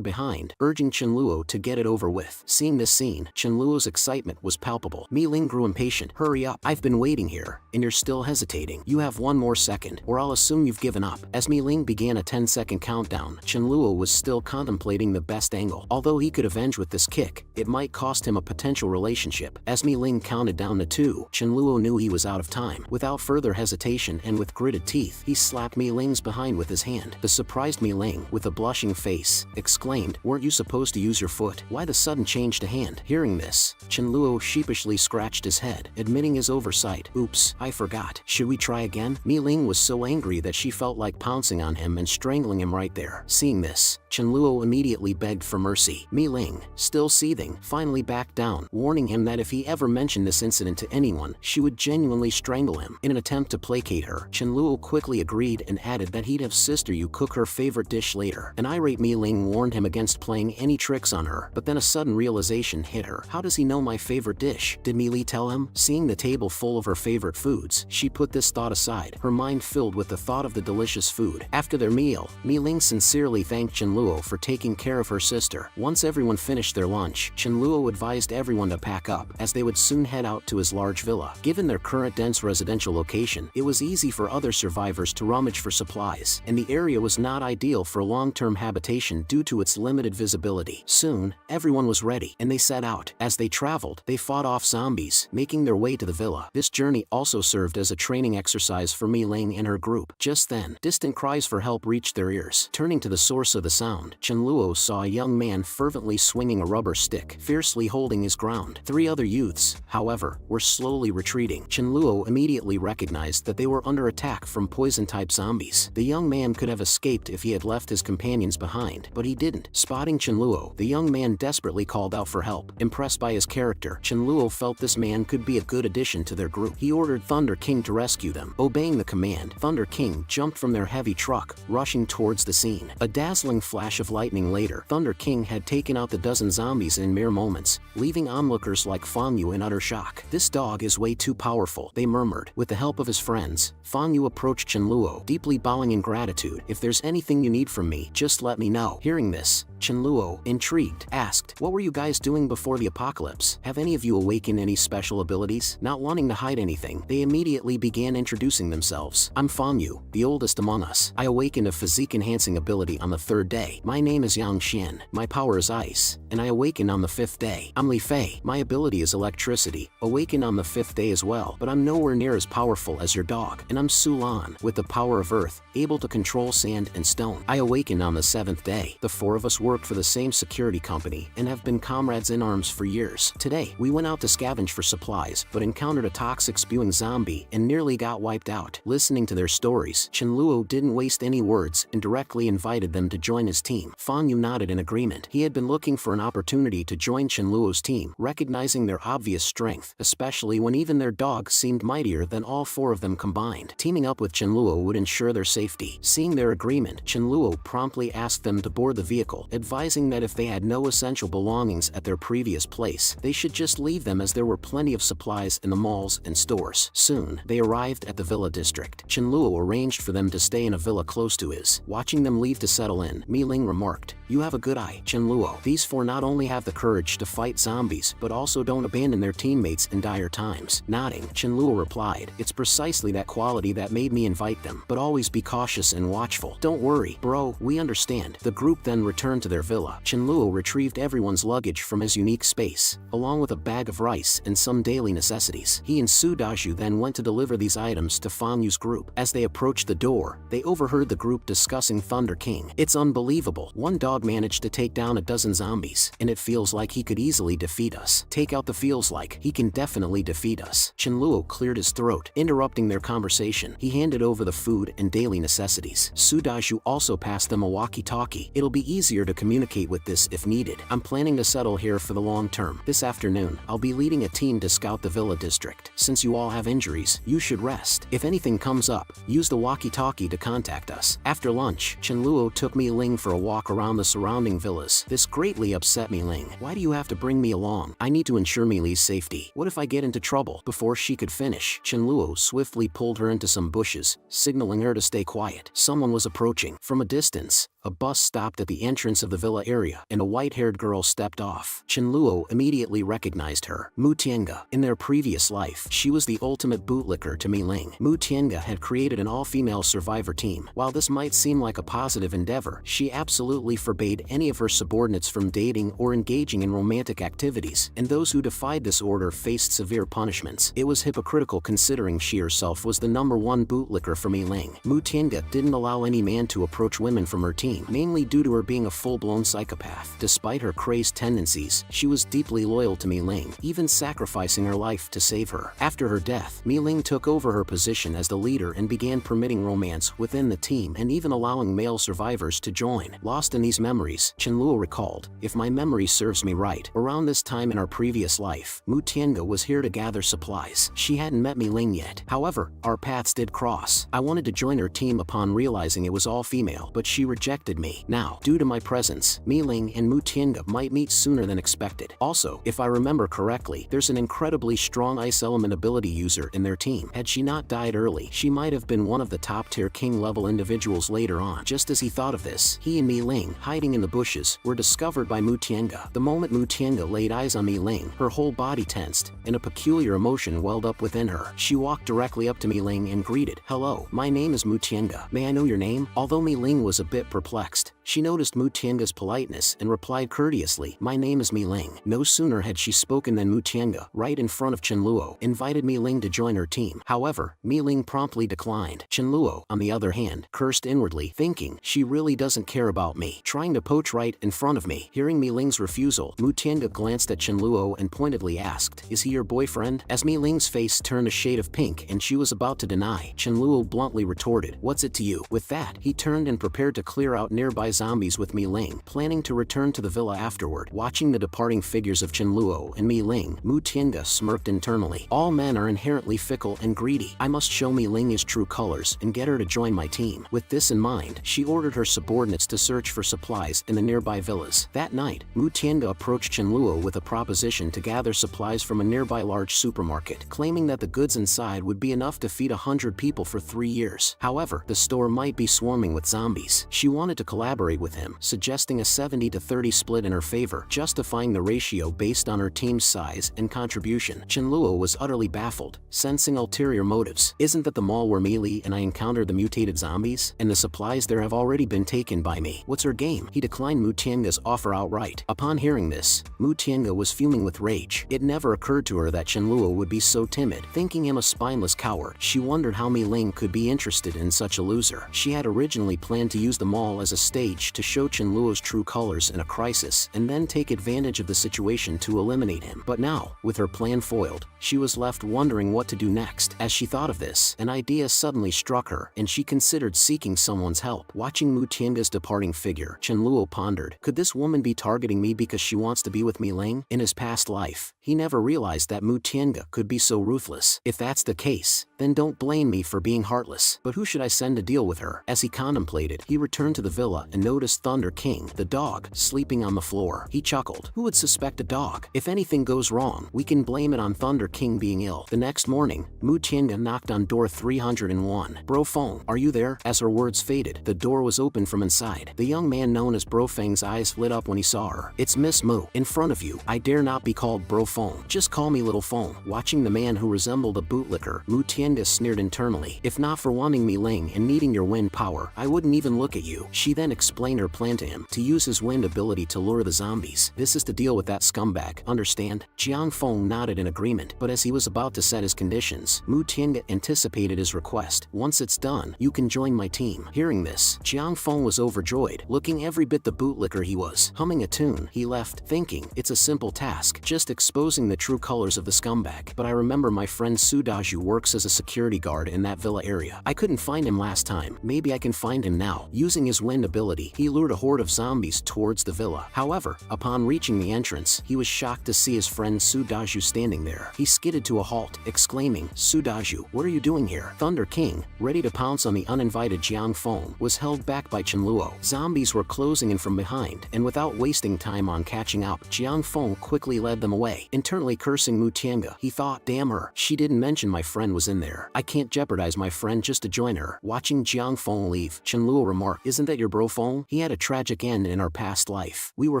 behind, urging Chenluo to get it over with. Seeing this scene, Chenluo's excitement was palpable. Mi Ling grew impatient. Hurry up, I've been waiting here, and you're still hesitating. You have one more second, or I'll assume you've given up. As Mi Ling began a 10-second countdown, Chenluo was still contemplating the best angle. Although he could avenge with this kick, it might cost him a potential relationship. As Mi Ling counted down to 2, Chenluo knew he was out of time. Without further hesitation and with gritted teeth, he slapped Mi Ling's behind with his hand. The surprised Mi Ling, with a blushing face, exclaimed, weren't you supposed to use your foot? Why the sudden change to hand? Hearing this, Chenluo sheepishly scratched his head, admitting his oversight. Oops, I forgot. Should we try again? Mi Ling was so angry that she felt like pouncing on him and strangling him right there. Seeing this, Chenluo immediately begged for mercy. Mi Ling, still seething, finally backed down, warning him that if he ever mentioned this incident to anyone, she would genuinely strangle him. In an attempt to placate her, Chenluo quickly agreed and added that he'd have sister Yu cook her favorite dish later. An irate Mi Ling warned him against playing any tricks on her, but then a sudden realization hit her. How does he know my favorite dish? Did Mi Li tell him? Seeing the table full of her favorite foods, she put this thought aside, her mind filled with the thought of the delicious food. After their meal, Mi Ling sincerely thanked Chenluo for taking care of her sister. Once everyone finished their lunch, Chenluo advised everyone to pack up, as they would soon head out to his large villa. Given their current dense residential location, it was easy for other survivors to rummage for supplies, and the area was not ideal for long-term habitation due to its limited visibility. Soon, everyone was ready, and they set out. As they traveled, they fought off zombies, making their way to the villa. This journey also served as a training exercise for Mi Ling and her group. Just then, distant cries for help reached their ears. Turning to the source of the sound, Chenluo saw a young man fervently swinging a rubber stick, fiercely holding his ground. 3 other youths, however, were slowly retreating. Chenluo immediately recognized that they were under attack from poison-type zombies. The young man could have escaped if he had left his companions behind, but he didn't. Spotting Chenluo, the young man desperately called out for help. Impressed by his character, Chenluo felt this man could be a good addition to their group. He ordered Thunder King to rescue them. Obeying the command, Thunder King jumped from their heavy truck, rushing towards the scene. A dazzling flash of lightning later, Thunder King had taken out the dozen zombies in mere moments, leaving onlookers like Fang Yu in utter shock. This dog is way too powerful, they murmured. With the help of his friends, Fang Yu approached Chenluo, deeply bowing in gratitude. If there's anything you need from me, just let me know. Hearing this, Chenluo, intrigued, asked, what were you guys doing before the apocalypse? Have any of you awakened any special abilities? Not wanting to hide anything, they immediately began introducing themselves. I'm Fang Yu, the oldest among us. I awakened a physique-enhancing ability on the 3rd day. My name is Yang Xian. My power is ice, and I awakened on the 5th day. I'm Li Fei. My ability is electricity. Awakened on the 5th day as well, but I'm nowhere near as powerful as your dog. And I'm Su Lan, with the power of earth, able to control sand and stone. I awakened on the 7th day. The 4 of us worked for the same security company and have been comrades in arms for years. Today, we went out to scavenge for supplies, but encountered a toxic spewing zombie and nearly got wiped out. Listening to their stories, Chenluo didn't waste any words and directly invited them to join his team. Fan Yu nodded in agreement. He had been looking for an opportunity to join Chenluo's team, recognizing their obvious strength, especially when even their dog seemed mightier than all four of them combined. Teaming up with Chenluo would ensure their safety. Seeing their agreement, Chenluo promptly asked them to board the vehicle, advising that if they had no essential belongings at their previous place, they should just leave them as there were plenty of supplies in the malls and stores. Soon, they arrived at the villa district. Chenluo arranged for them to stay in a villa close to his. Watching them leave to settle in, Mi Ling remarked, "You have a good eye, Chenluo. These four not only have the courage to fight zombies, but also don't abandon their teammates in dire times." Nodding, Chenluo replied, "It's precisely that quality that made me invite them, but always be cautious and watchful." "Don't worry, bro, we understand." The group then returned to their villa. Chenluo retrieved everyone's luggage from his unique space, along with a bag of rice and some daily necessities. He and Su Daju then went to deliver these items to Fan Yu's group. As they approached the door, they overheard the group discussing Thunder King. "It's unbelievable. One dog managed to take down a dozen zombies, and it feels like he could easily defeat us." "Take out the feels like. He can definitely defeat us." Chenluo cleared his throat, interrupting their conversation. He handed over the food and daily necessities. Su Daju also passed them a walkie-talkie. "It'll be easier to communicate with this if needed. I'm planning to settle here for the long term. This afternoon, I'll be leading a team to scout the villa district. Since you all have injuries, you should rest. If anything comes up, use the walkie-talkie to contact us." After lunch, Chenluo took Mi Ling for a walk around the surrounding villas. This greatly upset Mi Ling. "Why do you have to bring me along? I need to ensure Mi Li's safety. What if I get into trouble?" Before she could finish, Chenluo swiftly pulled her into some bushes, signaling her to stay quiet. Someone was approaching. From a distance, a bus stopped at the entrance of the villa area, and a white-haired girl stepped off. Chenluo immediately recognized her. Mu Tiange. In their previous life, she was the ultimate bootlicker to Mi Ling. Mu Tiange had created an all-female survivor team. While this might seem like a positive endeavor, she absolutely forbade any of her subordinates from dating or engaging in romantic activities, and those who defied this order faced severe punishments. It was hypocritical considering she herself was the #1 bootlicker for Mi Ling. Mu Tiange didn't allow any man to approach women from her team, mainly due to her being a full-blown psychopath. Despite her crazed tendencies, she was deeply loyal to Mi Ling, even sacrificing her life to save her. After her death, Mi Ling took over her position as the leader and began permitting romance within the team and even allowing male survivors to join. Lost in these memories, Chenluo recalled, "If my memory serves me right, around this time in our previous life, Mu Tiange was here to gather supplies. She hadn't met Mi Ling yet. However, our paths did cross. I wanted to join her team upon realizing it was all female, but she rejected me. Now, due to my presence, Mi Ling and Mu Tiange might meet sooner than expected. Also, if I remember correctly, there's an incredibly strong ice element ability user in their team. Had she not died early, she might have been one of the top-tier king-level individuals later on." Just as he thought of this, he and Mi Ling, hiding in the bushes, were discovered by Mu Tiange. The moment Mu Tiange laid eyes on Mi Ling, her whole body tensed, and a peculiar emotion welled up within her. She walked directly up to Mi Ling and greeted, "Hello, my name is Mu Tiange. May I know your name?" Although Mi Ling was a bit perplexed, she noticed Mu Tiange's politeness and replied courteously, "My name is Mi Ling." No sooner had she spoken than Mu Tiange, right in front of Chenluo, invited Mi Ling to join her team. However, Mi Ling promptly declined. Chenluo, on the other hand, cursed inwardly, thinking, "She really doesn't care about me, trying to poach right in front of me." Hearing Mi Ling's refusal, Mu Tiange glanced at Chenluo and pointedly asked, "Is he your boyfriend?" As Mi Ling's face turned a shade of pink and she was about to deny, Chenluo bluntly retorted, "What's it to you?" With that, he turned and prepared to clear out nearby zombies with Mi Ling, planning to return to the villa afterward. Watching the departing figures of Chenluo and Mi Ling, Mu Tiange smirked internally. "All men are inherently fickle and greedy. I must show Mi Ling his true colors and get her to join my team." With this in mind, she ordered her subordinates to search for supplies in the nearby villas. That night, Mu Tiange approached Chenluo with a proposition to gather supplies from a nearby large supermarket, claiming that the goods inside would be enough to feed 100 people for 3 years. However, the store might be swarming with zombies. She wanted to collaborate with him, suggesting a 70-30 split in her favor, justifying the ratio based on her team's size and contribution. Chenluo was utterly baffled, sensing ulterior motives. "Isn't that the mall where Mi Li and I encountered the mutated zombies? And the supplies there have already been taken by me. What's her game?" He declined Mu Tiange's offer outright. Upon hearing this, Mu Tiange was fuming with rage. It never occurred to her that Chenluo would be so timid. Thinking him a spineless coward, she wondered how Mi Ling could be interested in such a loser. She had originally planned to use the mall as a stage rage to show Chenluo's true colors in a crisis and then take advantage of the situation to eliminate him. But now, with her plan foiled, she was left wondering what to do next. As she thought of this, an idea suddenly struck her, and she considered seeking someone's help. Watching Mu Tiange's departing figure, Chenluo pondered, could this woman be targeting me because she wants to be with Mi Ling? In his past life, he never realized that Mu Tiange could be so ruthless. If that's the case, then don't blame me for being heartless. But who should I send to deal with her? As he contemplated, he returned to the villa and noticed Thunder King, the dog, sleeping on the floor. He chuckled. Who would suspect a dog? If anything goes wrong, we can blame it on Thunder King being ill. The next morning, Mu Tiange knocked on door 301. Bro Feng, are you there? As her words faded, the door was open from inside. The young man known as Bro Feng's eyes lit up when he saw her. It's Miss Mu. In front of you. I dare not be called Bro Feng. Just call me Little Feng. Watching the man who resembled a bootlicker, Mu Tiange sneered internally. If not for wanting Mi Ling and needing your wind power, I wouldn't even look at you. She then explained her plan to him, to use his wind ability to lure the zombies. This is to deal with that scumbag, understand? Jiang Feng nodded in agreement, but as he was about to set his conditions, Mu Tiange anticipated his request. Once it's done, you can join my team. Hearing this, Jiang Feng was overjoyed, looking every bit the bootlicker he was. Humming a tune, he left, thinking, it's a simple task, just exposing the true colors of the scumbag. But I remember my friend Su Daju works as a security guard in that villa area. I couldn't find him last time. Maybe I can find him now. Using his wind ability, he lured a horde of zombies towards the villa. However, upon reaching the entrance, he was shocked to see his friend Su Daju standing there. He skidded to a halt, exclaiming, Su Daju, what are you doing here? Thunder King, ready to pounce on the uninvited Jiang Feng, was held back by Chenluo. Zombies were closing in from behind, and without wasting time on catching up, Jiang Feng quickly led them away. Internally cursing Mu Tiange, he thought, damn her, she didn't mention my friend was in there. I can't jeopardize my friend just to join her. Watching Jiang Feng leave, Chenluo remarked, isn't that your bro Feng? He had a tragic end in our past life. We were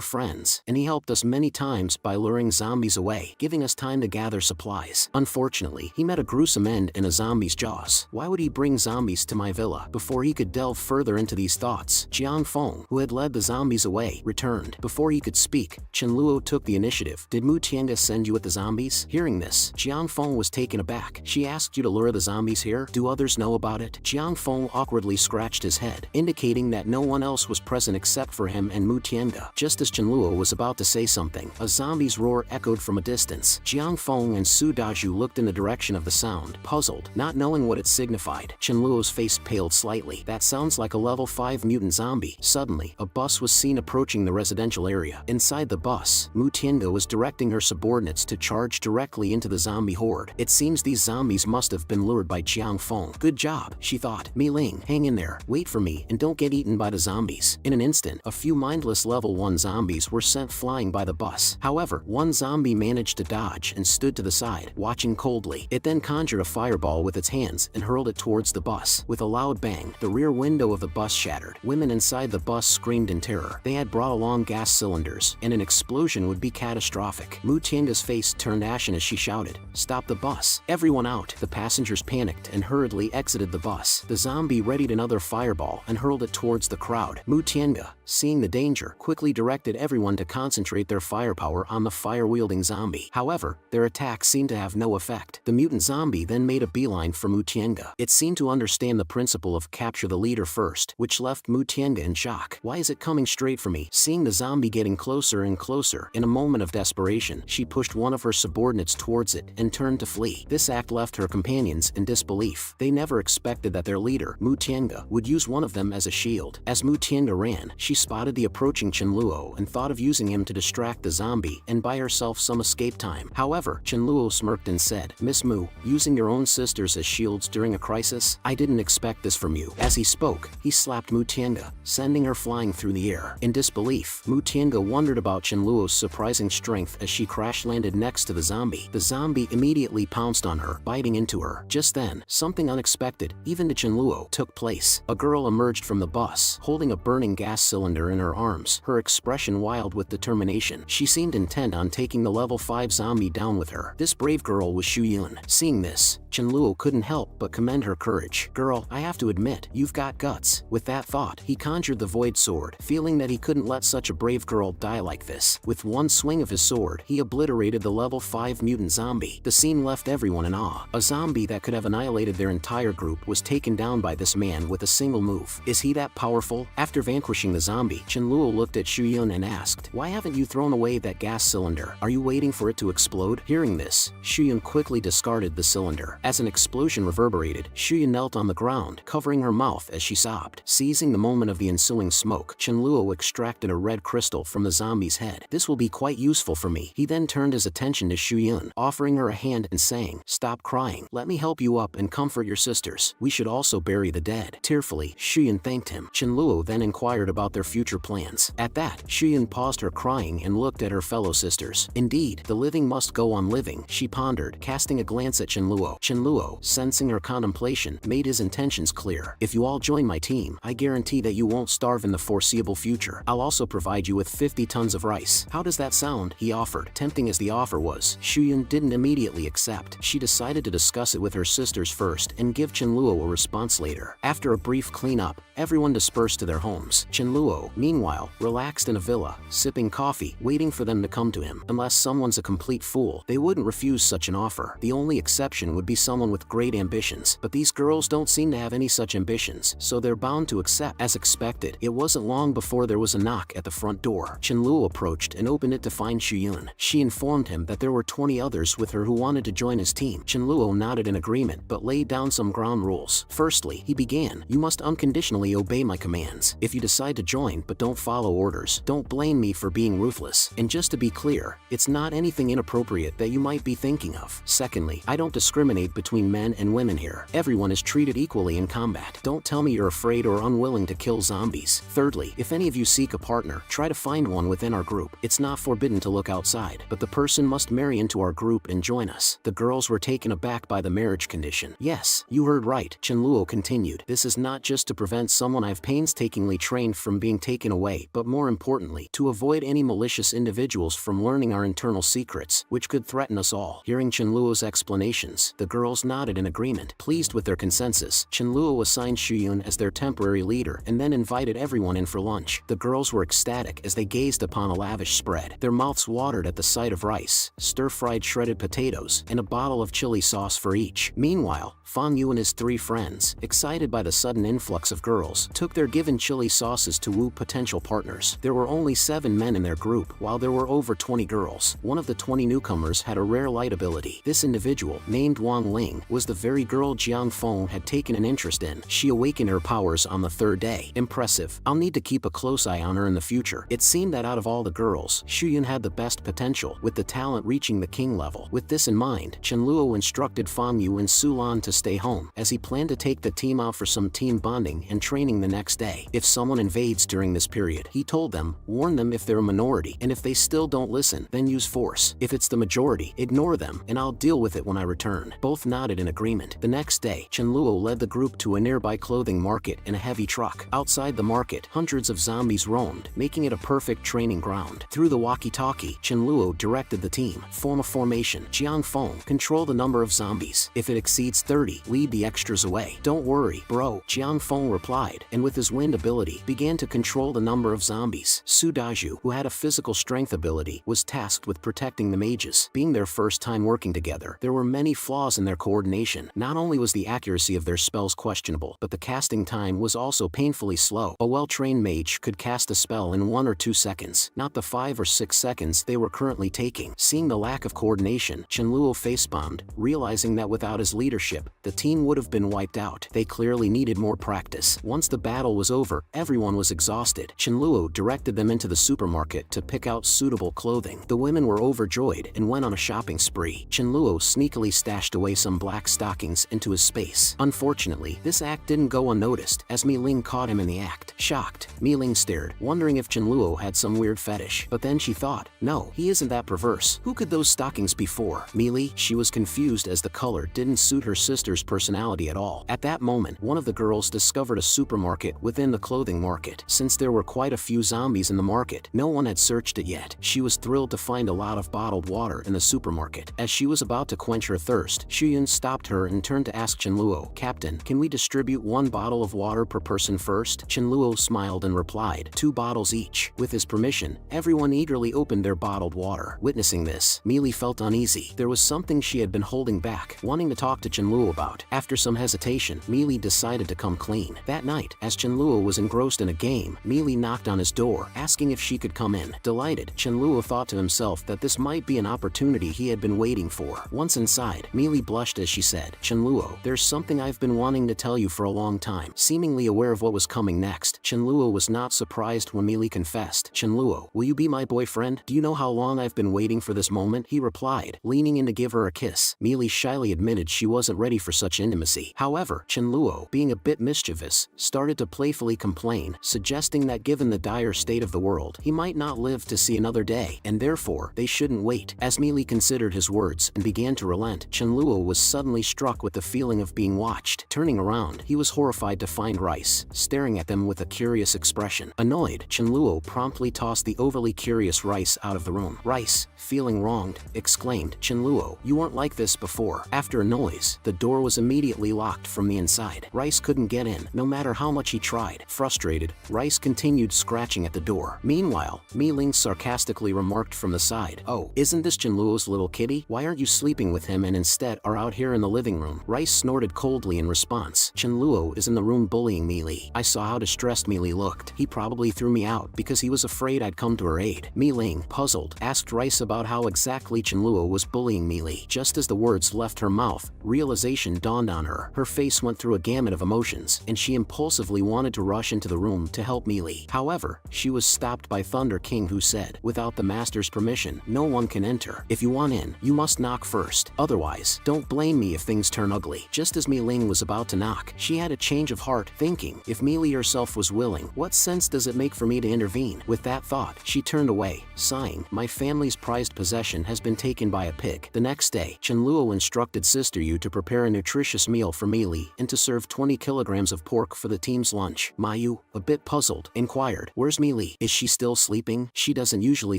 friends, and he helped us many times by luring zombies away, giving us time to gather supplies. Unfortunately, he met a gruesome end in a zombie's jaws. Why would he bring zombies to my villa? Before he could delve further into these thoughts, Jiang Feng, who had led the zombies away, returned. Before he could speak, Chenluo took the initiative. Did Mu Tiange send you with the zombies? Hearing this, Jiang Feng was taken aback. She asked you to lure the zombies here? Do others know about it? Jiang Feng awkwardly scratched his head, indicating that no one else was present except for him and Mu Tiange. Just as Chenluo was about to say something, a zombie's roar echoed from a distance. Jiang Feng and Su Daju looked in the direction of the sound, puzzled, not knowing what it signified. Chenluo's face paled slightly. That sounds like a level 5 mutant zombie. Suddenly, a bus was seen approaching the residential area. Inside the bus, Mu Tiange was directing her subordinates to charge directly into the zombie horde. It seems these zombies must have been lured by Jiang Feng. Good job, she thought. Mi Ling, hang in there, wait for me, and don't get eaten by the zombies. In an instant, a few mindless level 1 zombies were sent flying by the bus. However, one zombie managed to dodge and stood to the side, watching coldly. It then conjured a fireball with its hands and hurled it towards the bus. With a loud bang, the rear window of the bus shattered. Women inside the bus screamed in terror. They had brought along gas cylinders, and an explosion would be catastrophic. Mu Tiange's face turned ashen as she shouted, stop the bus. Everyone out. The passengers panicked and hurriedly exited the bus. The zombie readied another fireball and hurled it towards the crowd. Mu Tiange, seeing the danger, quickly directed everyone to concentrate their firepower on the fire-wielding zombie. However, their attack seemed to have no effect. The mutant zombie then made a beeline for Mu Tiange. It seemed to understand the principle of capture the leader first, which left Mu Tiange in shock. Why is it coming straight for me? Seeing the zombie getting closer and closer, in a moment of desperation, she pushed one of her subordinates towards it and turned to flee. This act left her companions in disbelief. They never expected that their leader, Mu Tiange, would use one of them as a shield. As Mu Tiange ran, she spotted the approaching Chenluo and thought of using him to distract the zombie and buy herself some escape time. However, Chenluo smirked and said, Miss Mu, using your own sisters as shields during a crisis? I didn't expect this from you. As he spoke, he slapped Mu Tiange, sending her flying through the air. In disbelief, Mu Tiange wondered about Chenluo's surprising strength as she crash-landed next to the zombie. The zombie immediately pounced on her, biting into her. Just then, something unexpected, even to Chenluo, took place. A girl emerged from the bus, holding a burning gas cylinder in her arms, her expression wild with determination. She seemed intent on taking the level 5 zombie down with her. This brave girl was Xu Yun. Seeing this, Chenluo couldn't help but commend her courage. Girl, I have to admit, you've got guts. With that thought, he conjured the void sword, feeling that he couldn't let such a brave girl die like this. With one swing of his sword, he obliterated the level 5 mutant zombie. The scene left everyone in awe. A zombie that could have annihilated their entire group was taken down by this man with a single move. Is he that powerful? After vanquishing the zombie, Chenluo looked at Shuyun and asked, "Why haven't you thrown away that gas cylinder? Are you waiting for it to explode?" Hearing this, Shuyun quickly discarded the cylinder. As an explosion reverberated, Shuyun knelt on the ground, covering her mouth as she sobbed. Seizing the moment of the ensuing smoke, Chenluo extracted a red crystal from the zombie's head. "This will be quite useful for me." He then turned his attention to Shuyun, offering her a hand and saying, "Stop crying. Let me help you up and comfort your sisters. We should also bury the dead." Tearfully, Shuyun thanked him. Chenluo then inquired about their future plans. At that, Shuyun paused her crying and looked at her fellow sisters. "Indeed, the living must go on living," she pondered, casting a glance at Chenluo. Chenluo, sensing her contemplation, made his intentions clear. "If you all join my team, I guarantee that you won't starve in the foreseeable future. I'll also provide you with 50 tons of rice. How does that sound?" he offered. Tempting as the offer was, Shuyun didn't immediately accept. She decided to discuss it with her sisters first and give Chenluo a response later. After a brief cleanup, everyone dispersed to their homes. Chenluo, meanwhile, relaxed in a villa, sipping coffee, waiting for them to come to him. Unless someone's a complete fool, they wouldn't refuse such an offer. The only exception would be someone with great ambitions. But these girls don't seem to have any such ambitions, so they're bound to accept. As expected, it wasn't long before there was a knock at the front door. Chenluo approached and opened it to find Shuyun. She informed him that there were 20 others with her who wanted to join his team. Chenluo nodded in agreement but laid down some ground rules. Firstly, he began, "You must unconditionally obey my commands. If you decide to join but don't follow orders, don't blame me for being ruthless. And just to be clear, it's not anything inappropriate that you might be thinking of. Secondly, I don't discriminate between men and women here. Everyone is treated equally in combat. Don't tell me you're afraid or unwilling to kill zombies. Thirdly, if any of you seek a partner, try to find one within our group. It's not forbidden to look outside, but the person must marry into our group and join us." The girls were taken aback by the marriage condition. "Yes, you heard right," Chenluo continued. "This is not just to prevent someone I've painstakingly trained from being taken away, but more importantly, to avoid any malicious individuals from learning our internal secrets, which could threaten us all." Hearing Chenluo's explanations, the girls nodded in agreement. Pleased with their consensus, Chenluo assigned Shuyun as their temporary leader and then invited everyone in for lunch. The girls were ecstatic as they gazed upon a lavish spread. Their mouths watered at the sight of rice, stir-fried shredded potatoes, and a bottle of chili sauce for each. Meanwhile, Fan Yu and his 3 friends, excited by the sudden influx of girls, took their given chili sauces to woo potential partners. There were only 7 men in their group, while there were over 20 girls. One of the 20 newcomers had a rare light ability. This individual, named Wang Ling, was the very girl Jiang Feng had taken an interest in. She awakened her powers on the 3rd day. Impressive. I'll need to keep a close eye on her in the future. It seemed that out of all the girls, Shuyun had the best potential, with the talent reaching the king level. With this in mind, Chenluo instructed Fan Yu and Sulan to stay home, as he planned to take the team out for some team bonding and training the next day. If someone invades during this period, he told them, warn them if they're a minority, and if they still don't listen, then use force. If it's the majority, ignore them, and I'll deal with it when I return. Both nodded in agreement. The next day, Chenluo led the group to a nearby clothing market in a heavy truck. Outside the market, hundreds of zombies roamed, making it a perfect training ground. Through the walkie-talkie, Chenluo directed the team, form a formation. Jiang Feng, control the number of zombies. If it exceeds 30, lead the extras away. Don't worry, bro, Jiang Feng replied, and with his wind ability, began to control the number of zombies. Su Daju, who had a physical strength ability, was tasked with protecting the mages. Being their first time working together, there were many flaws in their coordination. Not only was the accuracy of their spells questionable, but the casting time was also painfully slow. A well-trained mage could cast a spell in 1 or 2 seconds, not the 5 or 6 seconds they were currently taking. Seeing the lack of coordination, Chenluo facepalmed, realizing that without his leadership, the team would have been wiped out. They clearly needed more practice. Once the battle was over, everyone was exhausted. Chenluo directed them into the supermarket to pick out suitable clothing. The women were overjoyed and went on a shopping spree. Chenluo sneakily stashed away some black stockings into his space. Unfortunately, this act didn't go unnoticed, as Mi Ling caught him in the act. Shocked, Mi Ling stared, wondering if Chenluo had some weird fetish. But then she thought, no, he isn't that perverse. Who could those stockings be for? Mi Li? She was confused as the color didn't suit her sister's personality at all. At that moment, one of the girls discovered a supermarket within the clothing market. Since there were quite a few zombies in the market, no one had searched it yet. She was thrilled to find a lot of bottled water in the supermarket. As she was about to quench her thirst, Shuyun stopped her and turned to ask Chenluo, Captain, can we distribute 1 bottle of water per person first? Chenluo smiled and replied, 2 bottles each. With his permission, everyone eagerly opened their bottled water. Witnessing this, Mi Li felt uneasy. There was something she had been holding back, wanting to talk to Chenluo about. After some hesitation, Mi Li decided to come clean. That night, as Chenluo was engrossed in a game, Mi Li knocked on his door, asking if she could come in. Delighted, Chenluo thought to himself that this might be an opportunity he had been waiting for. Once inside, Mi Li blushed as she said, "Chenluo, there's something I've been wanting to tell you for a long time." Seemingly aware of what was coming next, Chenluo was not surprised when Mi Li confessed, "Chenluo, will you be my boyfriend? Do you know how long I've been waiting for this moment?" He replied, leaning in to give her a kiss. Mi Li shyly admitted she wasn't ready for such intimacy. However, Chenluo, being a bit mischievous, started to playfully complain, suggesting that given the dire state of the world, he might not live to see another day, and therefore, they shouldn't wait. As Mi Li considered his words and began to relent, Chenluo was suddenly struck with the feeling of being watched. Turning around, he was horrified to find Rice, staring at them with a curious expression. Annoyed, Chenluo promptly tossed the overly curious Rice out of the room. Rice, feeling wronged, exclaimed, "Chenluo, you weren't like this before." After a noise, the door was immediately locked from the inside. Rice couldn't get in, no matter how much he tried. Frustrated, Rice continued scratching at the door. Meanwhile, Mi Ling sarcastically remarked from the side, "Oh, isn't this Chenluo's little kitty? Why aren't you sleeping with him and instead are out here in the living room?" Rice snorted coldly in response. "Chenluo is in the room bullying Mi Li. I saw how distressed Mi Li looked. He probably threw me out because he was afraid I'd come to her aid." Mi Ling, puzzled, asked Rice about how exactly Chenluo was bullying Mi Li. Just as the words left her mouth, realization dawned on her. Her face went through a gamut of emotions, and she impulsively wanted to rush into the room to help Mi Li. However, she was stopped by Thunder King, who said, "Without the master's permission, no one can enter. If you want in, you must knock first. Otherwise, don't blame me if things turn ugly." Just as Mi Ling was about to knock, she had a change of heart, thinking, if Mi Li herself was willing, what sense does it make for me to intervene? With that thought, she turned away, sighing, "My family's prized possession has been taken by a pig." The next day, Chenluo instructed Sister Yu to prepare a nutritious meal for Mi Li and to serve 20 kilograms of pork for the team's lunch. Mayu, a bit puzzled, inquired, "Where's Mi Li? Is she still sleeping? She doesn't usually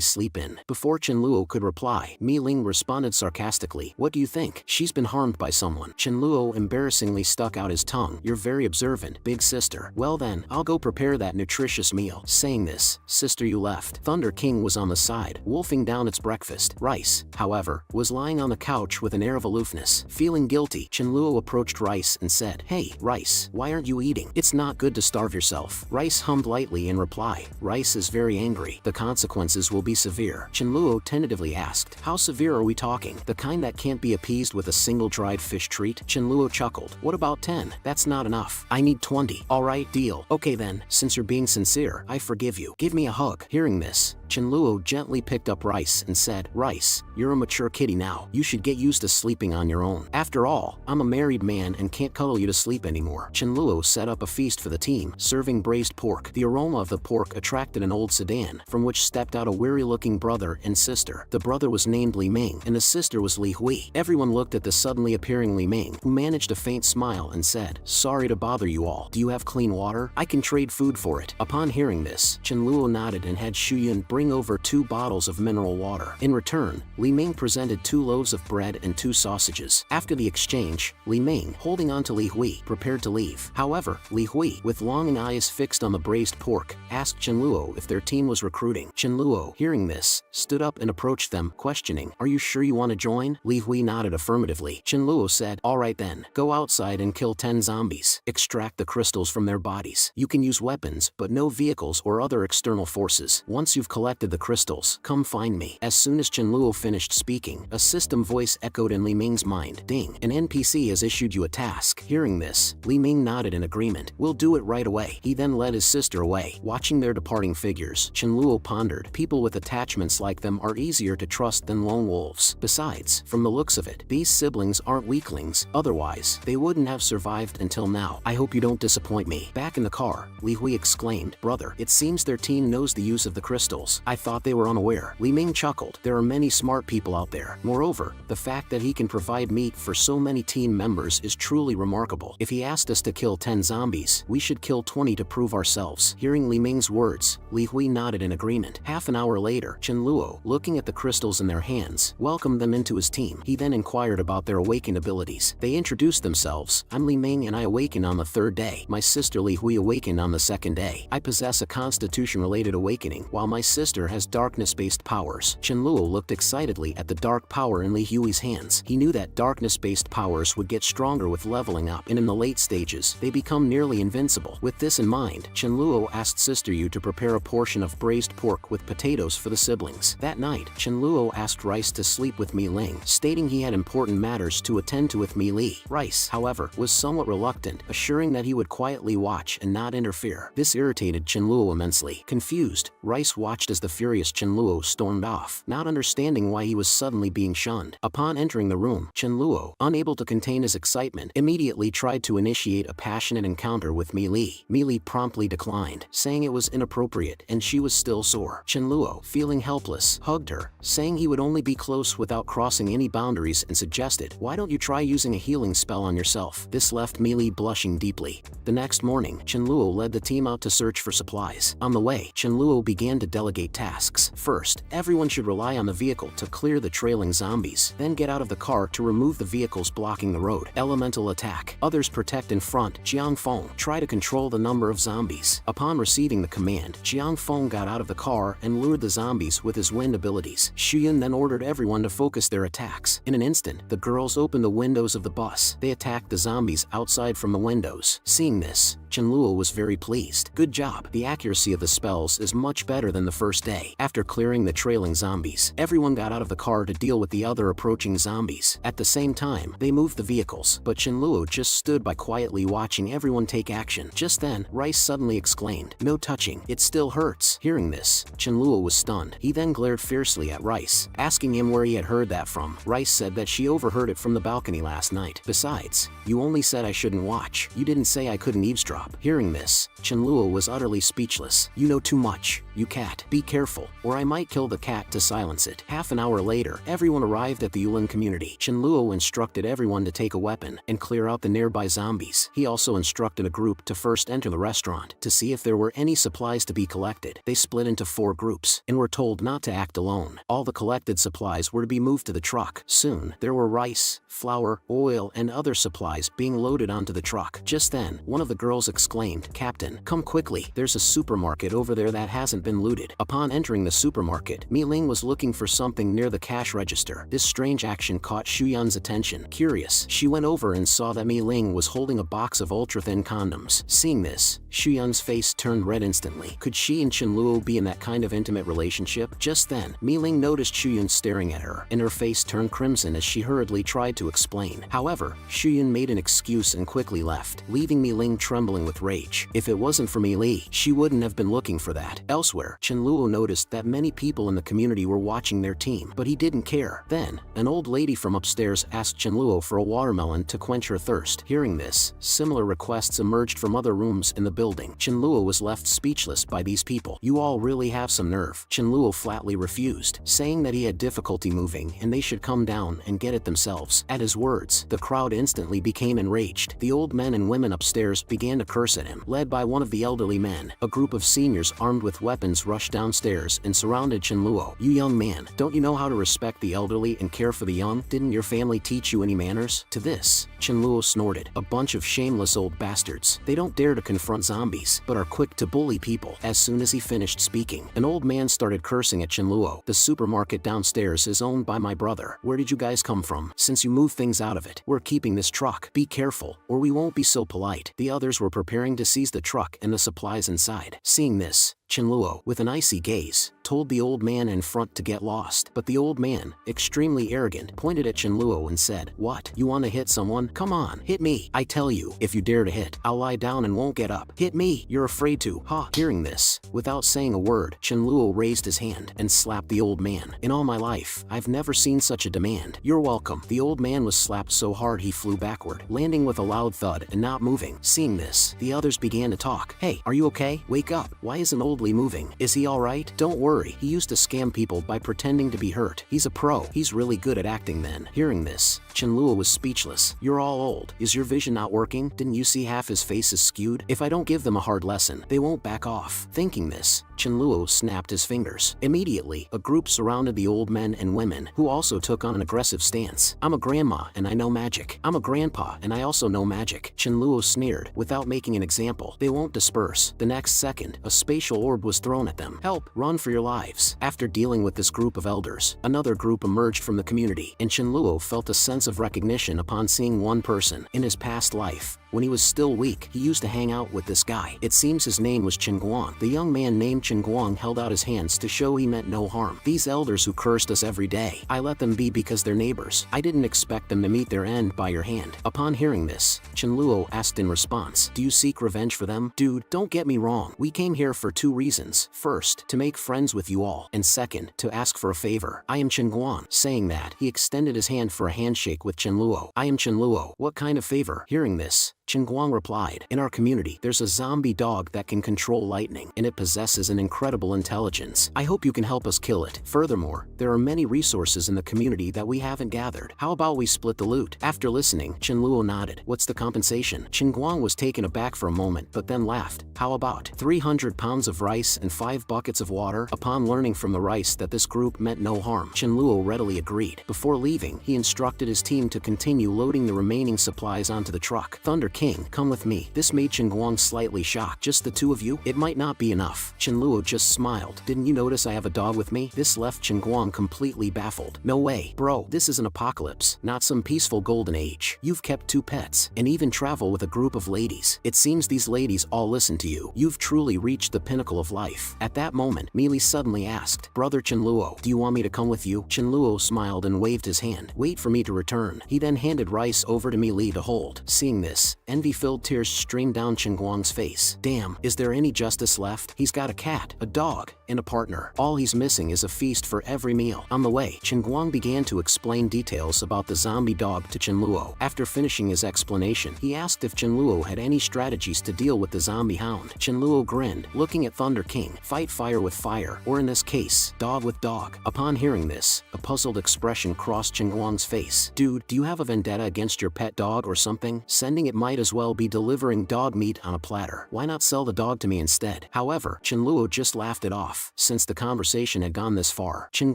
sleep in." Before Chenluo could reply, Mi Ling responded sarcastically, "What do you think? She's been harmed by someone." Chenluo embarrassingly stuck out his tongue. "You're very observant, big sister. Well then, I'll go prepare that nutritious meal." Saying this, Sister Yu left. Thunder King was on the side, wolfing down its breakfast. Rice, however, was lying on the couch with an air of aloofness. Feeling guilty, Chenluo approached Rice and said, "Hey, Rice, why aren't you eating? It's not good to starve yourself." Rice hummed lightly in reply. Rice is very angry. The consequences will be severe. Chenluo tentatively asked, "How severe are we talking? The kind that can't be appeased with a single dried fish treat?" Chenluo chuckled. "What about 10? That's not enough. I need 20. Alright, deal. Okay then, since you're being sincere, I forgive you. Give me a hug." Hearing this, Chenluo gently picked up Rice and said, "Rice, you're a mature kitty now. You should get used to sleeping on your own. After all, I'm a married man and can't cuddle you to sleep anymore." Chenluo set up a feast for the team, serving braised pork. The aroma of the pork attracted an old sedan, from which stepped out a weary-looking brother and sister. The brother was named Li Ming, and the sister was Li Hui. Everyone looked at the suddenly appearing Li Ming, who managed a faint smile and said, "Sorry to bother you all. Do you have clean water? I can trade food for it." Upon hearing this, Chenluo nodded and had Shuyun bring over 2 bottles of mineral water. In return, Li Ming presented 2 loaves of bread and 2 sausages. After the exchange, Li Ming, holding on to Li Hui, prepared to leave. However, Li Hui, with longing eyes fixed on the braised pork, asked Chenluo if their team was recruiting. Chenluo, hearing this, stood up and approached them, questioning, "Are you sure you want to join?" Li Hui nodded affirmatively. Chenluo said, "Alright then, go outside and kill 10 zombies. Extract the crystals from their bodies. You can use weapons, but no vehicles or other external forces. Once you've collected the crystals, come find me." As soon as Chenluo finished speaking, a system voice echoed in Li Ming's mind. "Ding, an NPC has issued you a task." Hearing this, Li Ming nodded in agreement. "We'll do it right away." He then led his sister away. Watching their departing figures, Chenluo pondered, people with attachments like them are easier to trust than lone wolves. Besides, from the looks of it, these siblings aren't weaklings, otherwise, they wouldn't have survived until now. "I hope you don't disappoint me." Back in the car, Li Hui exclaimed, "Brother, it seems their team knows the use of the crystals. I thought they were unaware." Li Ming chuckled. "There are many smart people out there. Moreover, the fact that he can provide meat for so many team members is truly remarkable. If he asked us to kill 10 zombies, we should kill 20 to prove ourselves." Hearing Li Ming's words, Li Hui nodded in agreement. Half an hour later, Chenluo, looking at the crystals in their hands, welcomed them into his team. He then inquired about their awakened abilities. They introduced themselves. "I'm Li Ming and I awakened on the 3rd day. My sister Li Hui awakened on the 2nd day. I possess a constitution-related awakening, while my sister has darkness-based powers." Chenluo looked excitedly at the dark power in Li Hui's hands. He knew that darkness-based powers would get stronger with leveling up, and in the late stages, they become nearly invincible. With this in mind, Chenluo asked Sister Yu to prepare a portion of braised pork with potatoes for the siblings. That night, Chenluo asked Rice to sleep with Mi Ling, stating he had important matters to attend to with Mi Li. Rice, however, was somewhat reluctant, assuring that he would quietly watch and not interfere. This irritated Chenluo immensely. Confused, Rice watched as the furious Chenluo stormed off, not understanding why he was suddenly being shunned. Upon entering the room, Chenluo, unable to contain his excitement, immediately tried to initiate a passionate encounter with Mi Li. Mi Li promptly declined, saying it was inappropriate and she was still sore. Chenluo, feeling helpless, hugged her, saying he would only be close without crossing any boundaries, and suggested, "Why don't you try using a healing spell on yourself?" This left Mi Li blushing deeply. The next morning, Chenluo led the team out to search for supplies. On the way, Chenluo began to delegate tasks. First, everyone should rely on the vehicle to clear the trailing zombies, then get out of the car to remove the vehicles blocking the road. Elemental attack. Others protect in front. Jiangfeng, try to control the number of zombies. Upon receiving the command, Jiangfeng got out of the car and lured the zombies with his wind abilities. Shuyun then ordered everyone to focus their attacks. In an instant, the girls opened the windows of the bus. They attacked the zombies outside from the windows. Seeing this, Chenluo was very pleased. Good job. The accuracy of the spells is much better than the first day. After clearing the trailing zombies, everyone got out of the car to deal with the other approaching zombies. At the same time, they moved the vehicles, but Chenluo just stood by quietly watching everyone take action. Just then, Rice suddenly exclaimed, "No touching, it still hurts." Hearing this, Chenluo was stunned. He then glared fiercely at Rice, asking him where he had heard that from. Rice said that she overheard it from the balcony last night. "Besides, you only said I shouldn't watch. You didn't say I couldn't eavesdrop." Hearing this, Chenluo was utterly speechless. "You know too much, you cat. Be careful, or I might kill the cat to silence it." Half an hour later, everyone arrived at the Yulin community. Chenluo instructed everyone to take a weapon and clear out the nearby zombies. He also instructed a group to first enter the restaurant to see if there were any supplies to be collected. They split into 4 groups and were told not to act alone. All the collected supplies were to be moved to the truck. Soon, there were rice, flour, oil, and other supplies being loaded onto the truck. Just then, one of the girls exclaimed, "Captain, come quickly, there's a supermarket over there that hasn't been looted." Upon entering the supermarket, Mi Ling was looking for something near the cash register. This strange action caught Shuyun's attention. Curious, she went over and saw that Mi Ling was holding a box of ultra-thin condoms. Seeing this, Shuyun's face turned red instantly. Could she and Chenluo be in that kind of intimate relationship? Just then, Mi Ling noticed Shuyun staring at her, and her face turned crimson as she hurriedly tried to explain. However, Shuyun made an excuse and quickly left, leaving Mi Ling trembling with rage. If it wasn't for Mi Li, she wouldn't have been looking for that. Elsewhere, Chenluo noticed that many people in the community were watching their team, but he didn't care. Then, an old lady from upstairs asked Chenluo for a watermelon to quench her thirst. Hearing this, similar requests emerged from other rooms in the building. Chenluo was left speechless by these people. "You all really have some nerve." Chenluo flatly refused, saying that he had difficulty moving and they should come down and get it themselves. At his words, the crowd instantly became enraged. The old men and women upstairs began to curse at him. Led by one of the elderly men, a group of seniors armed with weapons rushed downstairs and surrounded Chenluo. "You young man, don't you know how to respect the elderly and care for the young? Didn't your family teach you any manners?" To this, Chenluo snorted, "A bunch of shameless old bastards. They don't dare to confront zombies, but are quick to bully people." As soon as he finished speaking, an old man started cursing at Chenluo. "The supermarket downstairs is owned by my brother. Where did you guys come from? Since you moved things out of it, we're keeping this truck. Be careful, or we won't be so polite." The others were preparing to seize the truck and the supplies inside. Seeing this, Chenluo, with an icy gaze, told the old man in front to get lost. But the old man, extremely arrogant, pointed at Chenluo and said, "What? You want to hit someone? Come on, hit me. I tell you, if you dare to hit, I'll lie down and won't get up. Hit me. You're afraid to, huh?" Hearing this, without saying a word, Chenluo raised his hand and slapped the old man. "In all my life, I've never seen such a demand. You're welcome." The old man was slapped so hard he flew backward, landing with a loud thud and not moving. Seeing this, the others began to talk. "Hey, are you okay? Wake up. Why isn't old moving? Is he alright? Don't worry, he used to scam people by pretending to be hurt. He's a pro. He's really good at acting then." Hearing this, Chenluo was speechless. "You're all old. Is your vision not working? Didn't you see half his face is skewed? If I don't give them a hard lesson, they won't back off." Thinking this, Chenluo snapped his fingers. Immediately, a group surrounded the old men and women, who also took on an aggressive stance. "I'm a grandma and I know magic. I'm a grandpa and I also know magic." Chenluo sneered, without making an example. "They won't disperse." The next second, a spatial orb was thrown at them. "Help! Run for your lives." After dealing with this group of elders, another group emerged from the community, and Chenluo felt a sense of recognition upon seeing one person. In his past life, When he was still weak, he used to hang out with this guy. It seems his name was Chen Guang. The young man named Chen Guang held out his hands to show he meant no harm. These elders who cursed us every day, I let them be because they're neighbors. I didn't expect them to meet their end by your hand. Upon hearing this, Chen Luo asked in response, do you seek revenge for them? Dude, don't get me wrong. We came here for 2 reasons. First, to make friends with you all. And second, to ask for a favor. I am Chen Guang. Saying that, he extended his hand for a handshake with Chen Luo. I am Chen Luo. What kind of favor? Hearing this, Chen Guang replied, in our community, there's a zombie dog that can control lightning, and it possesses an incredible intelligence. I hope you can help us kill it. Furthermore, there are many resources in the community that we haven't gathered. How about we split the loot? After listening, Chen Luo nodded. What's the compensation? Chen Guang was taken aback for a moment, but then laughed. How about 300 pounds of rice and 5 buckets of water? Upon learning from the rice that this group meant no harm, Chen Luo readily agreed. Before leaving, he instructed his team to continue loading the remaining supplies onto the truck. Thunder King, come with me. This made Chen Guang slightly shocked. Just the 2 of you? It might not be enough. Chen Luo just smiled. Didn't you notice I have a dog with me? This left Chen Guang completely baffled. No way. Bro, this is an apocalypse, not some peaceful golden age. You've kept 2 pets, and even travel with a group of ladies. It seems these ladies all listen to you. You've truly reached the pinnacle of life. At that moment, Meili suddenly asked, Brother Chen Luo, do you want me to come with you? Chen Luo smiled and waved his hand. Wait for me to return. He then handed rice over to Meili to hold. Seeing this, envy-filled tears streamed down Chen Guang's face. Damn, is there any justice left? He's got a cat, a dog, and a partner. All he's missing is a feast for every meal. On the way, Chen Guang began to explain details about the zombie dog to Chen Luo. After finishing his explanation, he asked if Chen Luo had any strategies to deal with the zombie hound. Chen Luo grinned, looking at Thunder King. Fight fire with fire, or in this case, dog with dog. Upon hearing this, a puzzled expression crossed Chen Guang's face. Dude, do you have a vendetta against your pet dog or something? Sending it might as well be delivering dog meat on a platter. Why not sell the dog to me instead? However, Chen Luo just laughed it off. Since the conversation had gone this far, Chen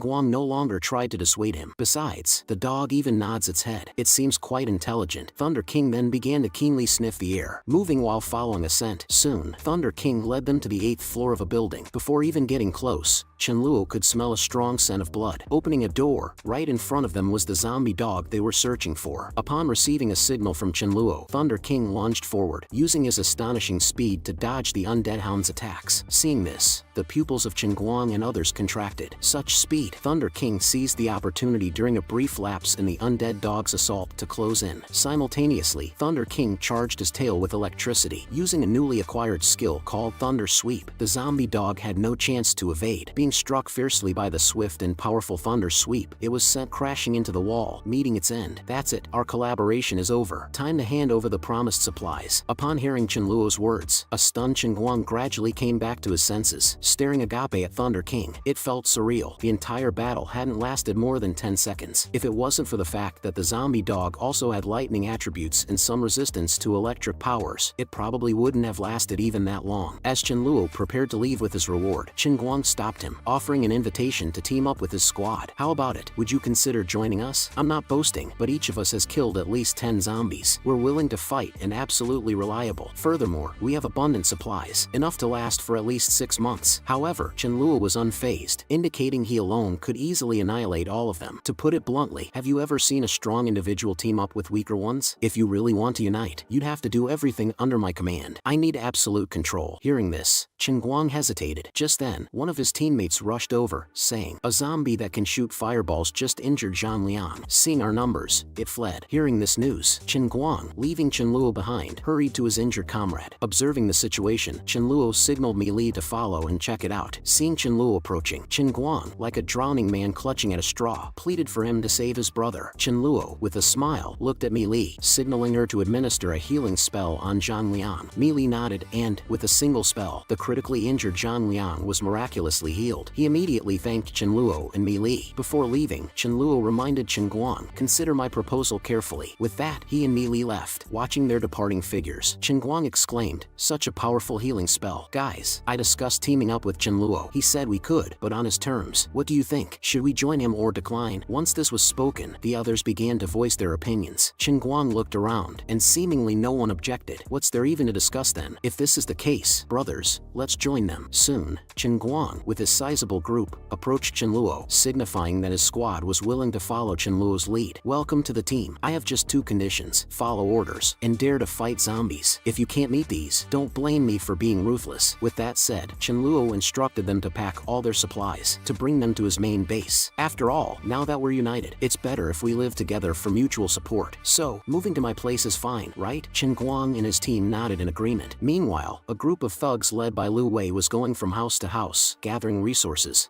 Guang no longer tried to dissuade him. Besides, the dog even nods its head. It seems quite intelligent. Thunder King then began to keenly sniff the air, moving while following a scent. Soon, Thunder King led them to the 8th floor of a building. Before even getting close, Chen Luo could smell a strong scent of blood. Opening a door, right in front of them was the zombie dog they were searching for. Upon receiving a signal from Chen Luo, Thunder King lunged forward, using his astonishing speed to dodge the undead hound's attacks. Seeing this, the pupils of Chen Guang and others contracted. Such speed! Thunder King seized the opportunity during a brief lapse in the undead dog's assault to close in. Simultaneously, Thunder King charged his tail with electricity, using a newly acquired skill called Thunder Sweep. The zombie dog had no chance to evade. Being struck fiercely by the swift and powerful Thunder Sweep, it was sent crashing into the wall, meeting its end. That's it, our collaboration is over. Time to hand over the promised supplies. Upon hearing Chen Luo's words, a stunned Chen Guang gradually came back to his senses, staring agape at Thunder King. It felt surreal. The entire battle hadn't lasted more than 10 seconds. If it wasn't for the fact that the zombie dog also had lightning attributes and some resistance to electric powers, it probably wouldn't have lasted even that long. As Chen Luo prepared to leave with his reward, Chen Guang stopped him, offering an invitation to team up with his squad. How about it? Would you consider joining us? I'm not boasting, but each of us has killed at least 10 zombies. We're willing to fight and absolutely reliable. Furthermore, we have abundant supplies, enough to last for at least 6 months. However, Chen Luo was unfazed, indicating he alone could easily annihilate all of them. To put it bluntly, have you ever seen a strong individual team up with weaker ones? If you really want to unite, you'd have to do everything under my command. I need absolute control. Hearing this, Chen Guang hesitated. Just then, one of his teammates rushed over, saying, a zombie that can shoot fireballs just injured Zhang Liang. Seeing our numbers, it fled. Hearing this news, Chen Guang, leaving Chen Luo behind, hurried to his injured comrade. Observing the situation, Chen Luo signaled Meili to follow and check it out. Seeing Chen Luo approaching, Chen Guang, like a drowning man clutching at a straw, pleaded for him to save his brother. Chen Luo, with a smile, looked at Meili, signaling her to administer a healing spell on Zhang Liang. Meili nodded and, with a single spell, the critically injured Zhang Liang was miraculously healed. He immediately thanked Chen Luo and Meili. Before leaving, Chen Luo reminded Chen Guang, consider my proposal carefully. With that, he and Meili left. Watching their departing figures, Chen Guang exclaimed, such a powerful healing spell. Guys, I discussed teaming up with Chen Luo. He said we could, but on his terms. What do you think? Should we join him or decline? Once this was spoken, the others began to voice their opinions. Chen Guang looked around, and seemingly no one objected. What's there even to discuss then? If this is the case, brothers, let's join them. Soon, Chen Guang, with his sizable group approached Chenluo, signifying that his squad was willing to follow Chenluo's lead. "Welcome to the team. I have just 2 conditions: follow orders and dare to fight zombies. If you can't meet these, don't blame me for being ruthless." With that said, Chenluo instructed them to pack all their supplies to bring them to his main base. "After all, now that we're united, it's better if we live together for mutual support. So, moving to my place is fine, right?" Chen Guang and his team nodded in agreement. Meanwhile, a group of thugs led by Lu Wei was going from house to house, gathering resources.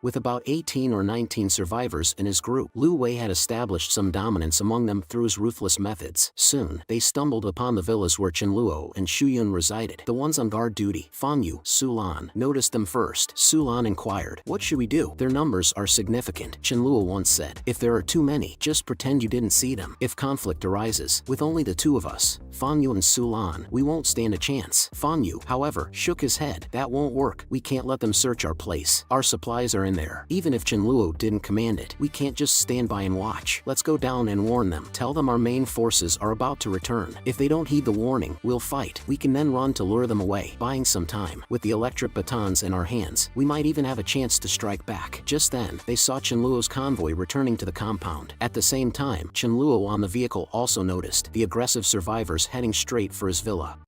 With about 18 or 19 survivors in his group, Lu Wei had established some dominance among them through his ruthless methods. Soon, they stumbled upon the villas where Chenluo and Shuyun resided. The ones on guard duty, Fangyu, Sulan, noticed them first. Sulan inquired, "What should we do? Their numbers are significant." Chenluo once said, "If there are too many, just pretend you didn't see them. If conflict arises, with only the 2 of us, Fangyu and Sulan, we won't stand a chance." Fangyu, however, shook his head. "That won't work. We can't let them search our place. Our supplies are in there. Even if Chenluo didn't command it, we can't just stand by and watch. Let's go down and warn them. Tell them our main forces are about to return. If they don't heed the warning, we'll fight. We can then run to lure them away, buying some time. With the electric batons in our hands, we might even have a chance to strike back." Just then, they saw Chenluo's convoy returning to the compound. At the same time, Chenluo on the vehicle also noticed the aggressive survivors heading straight for his villa.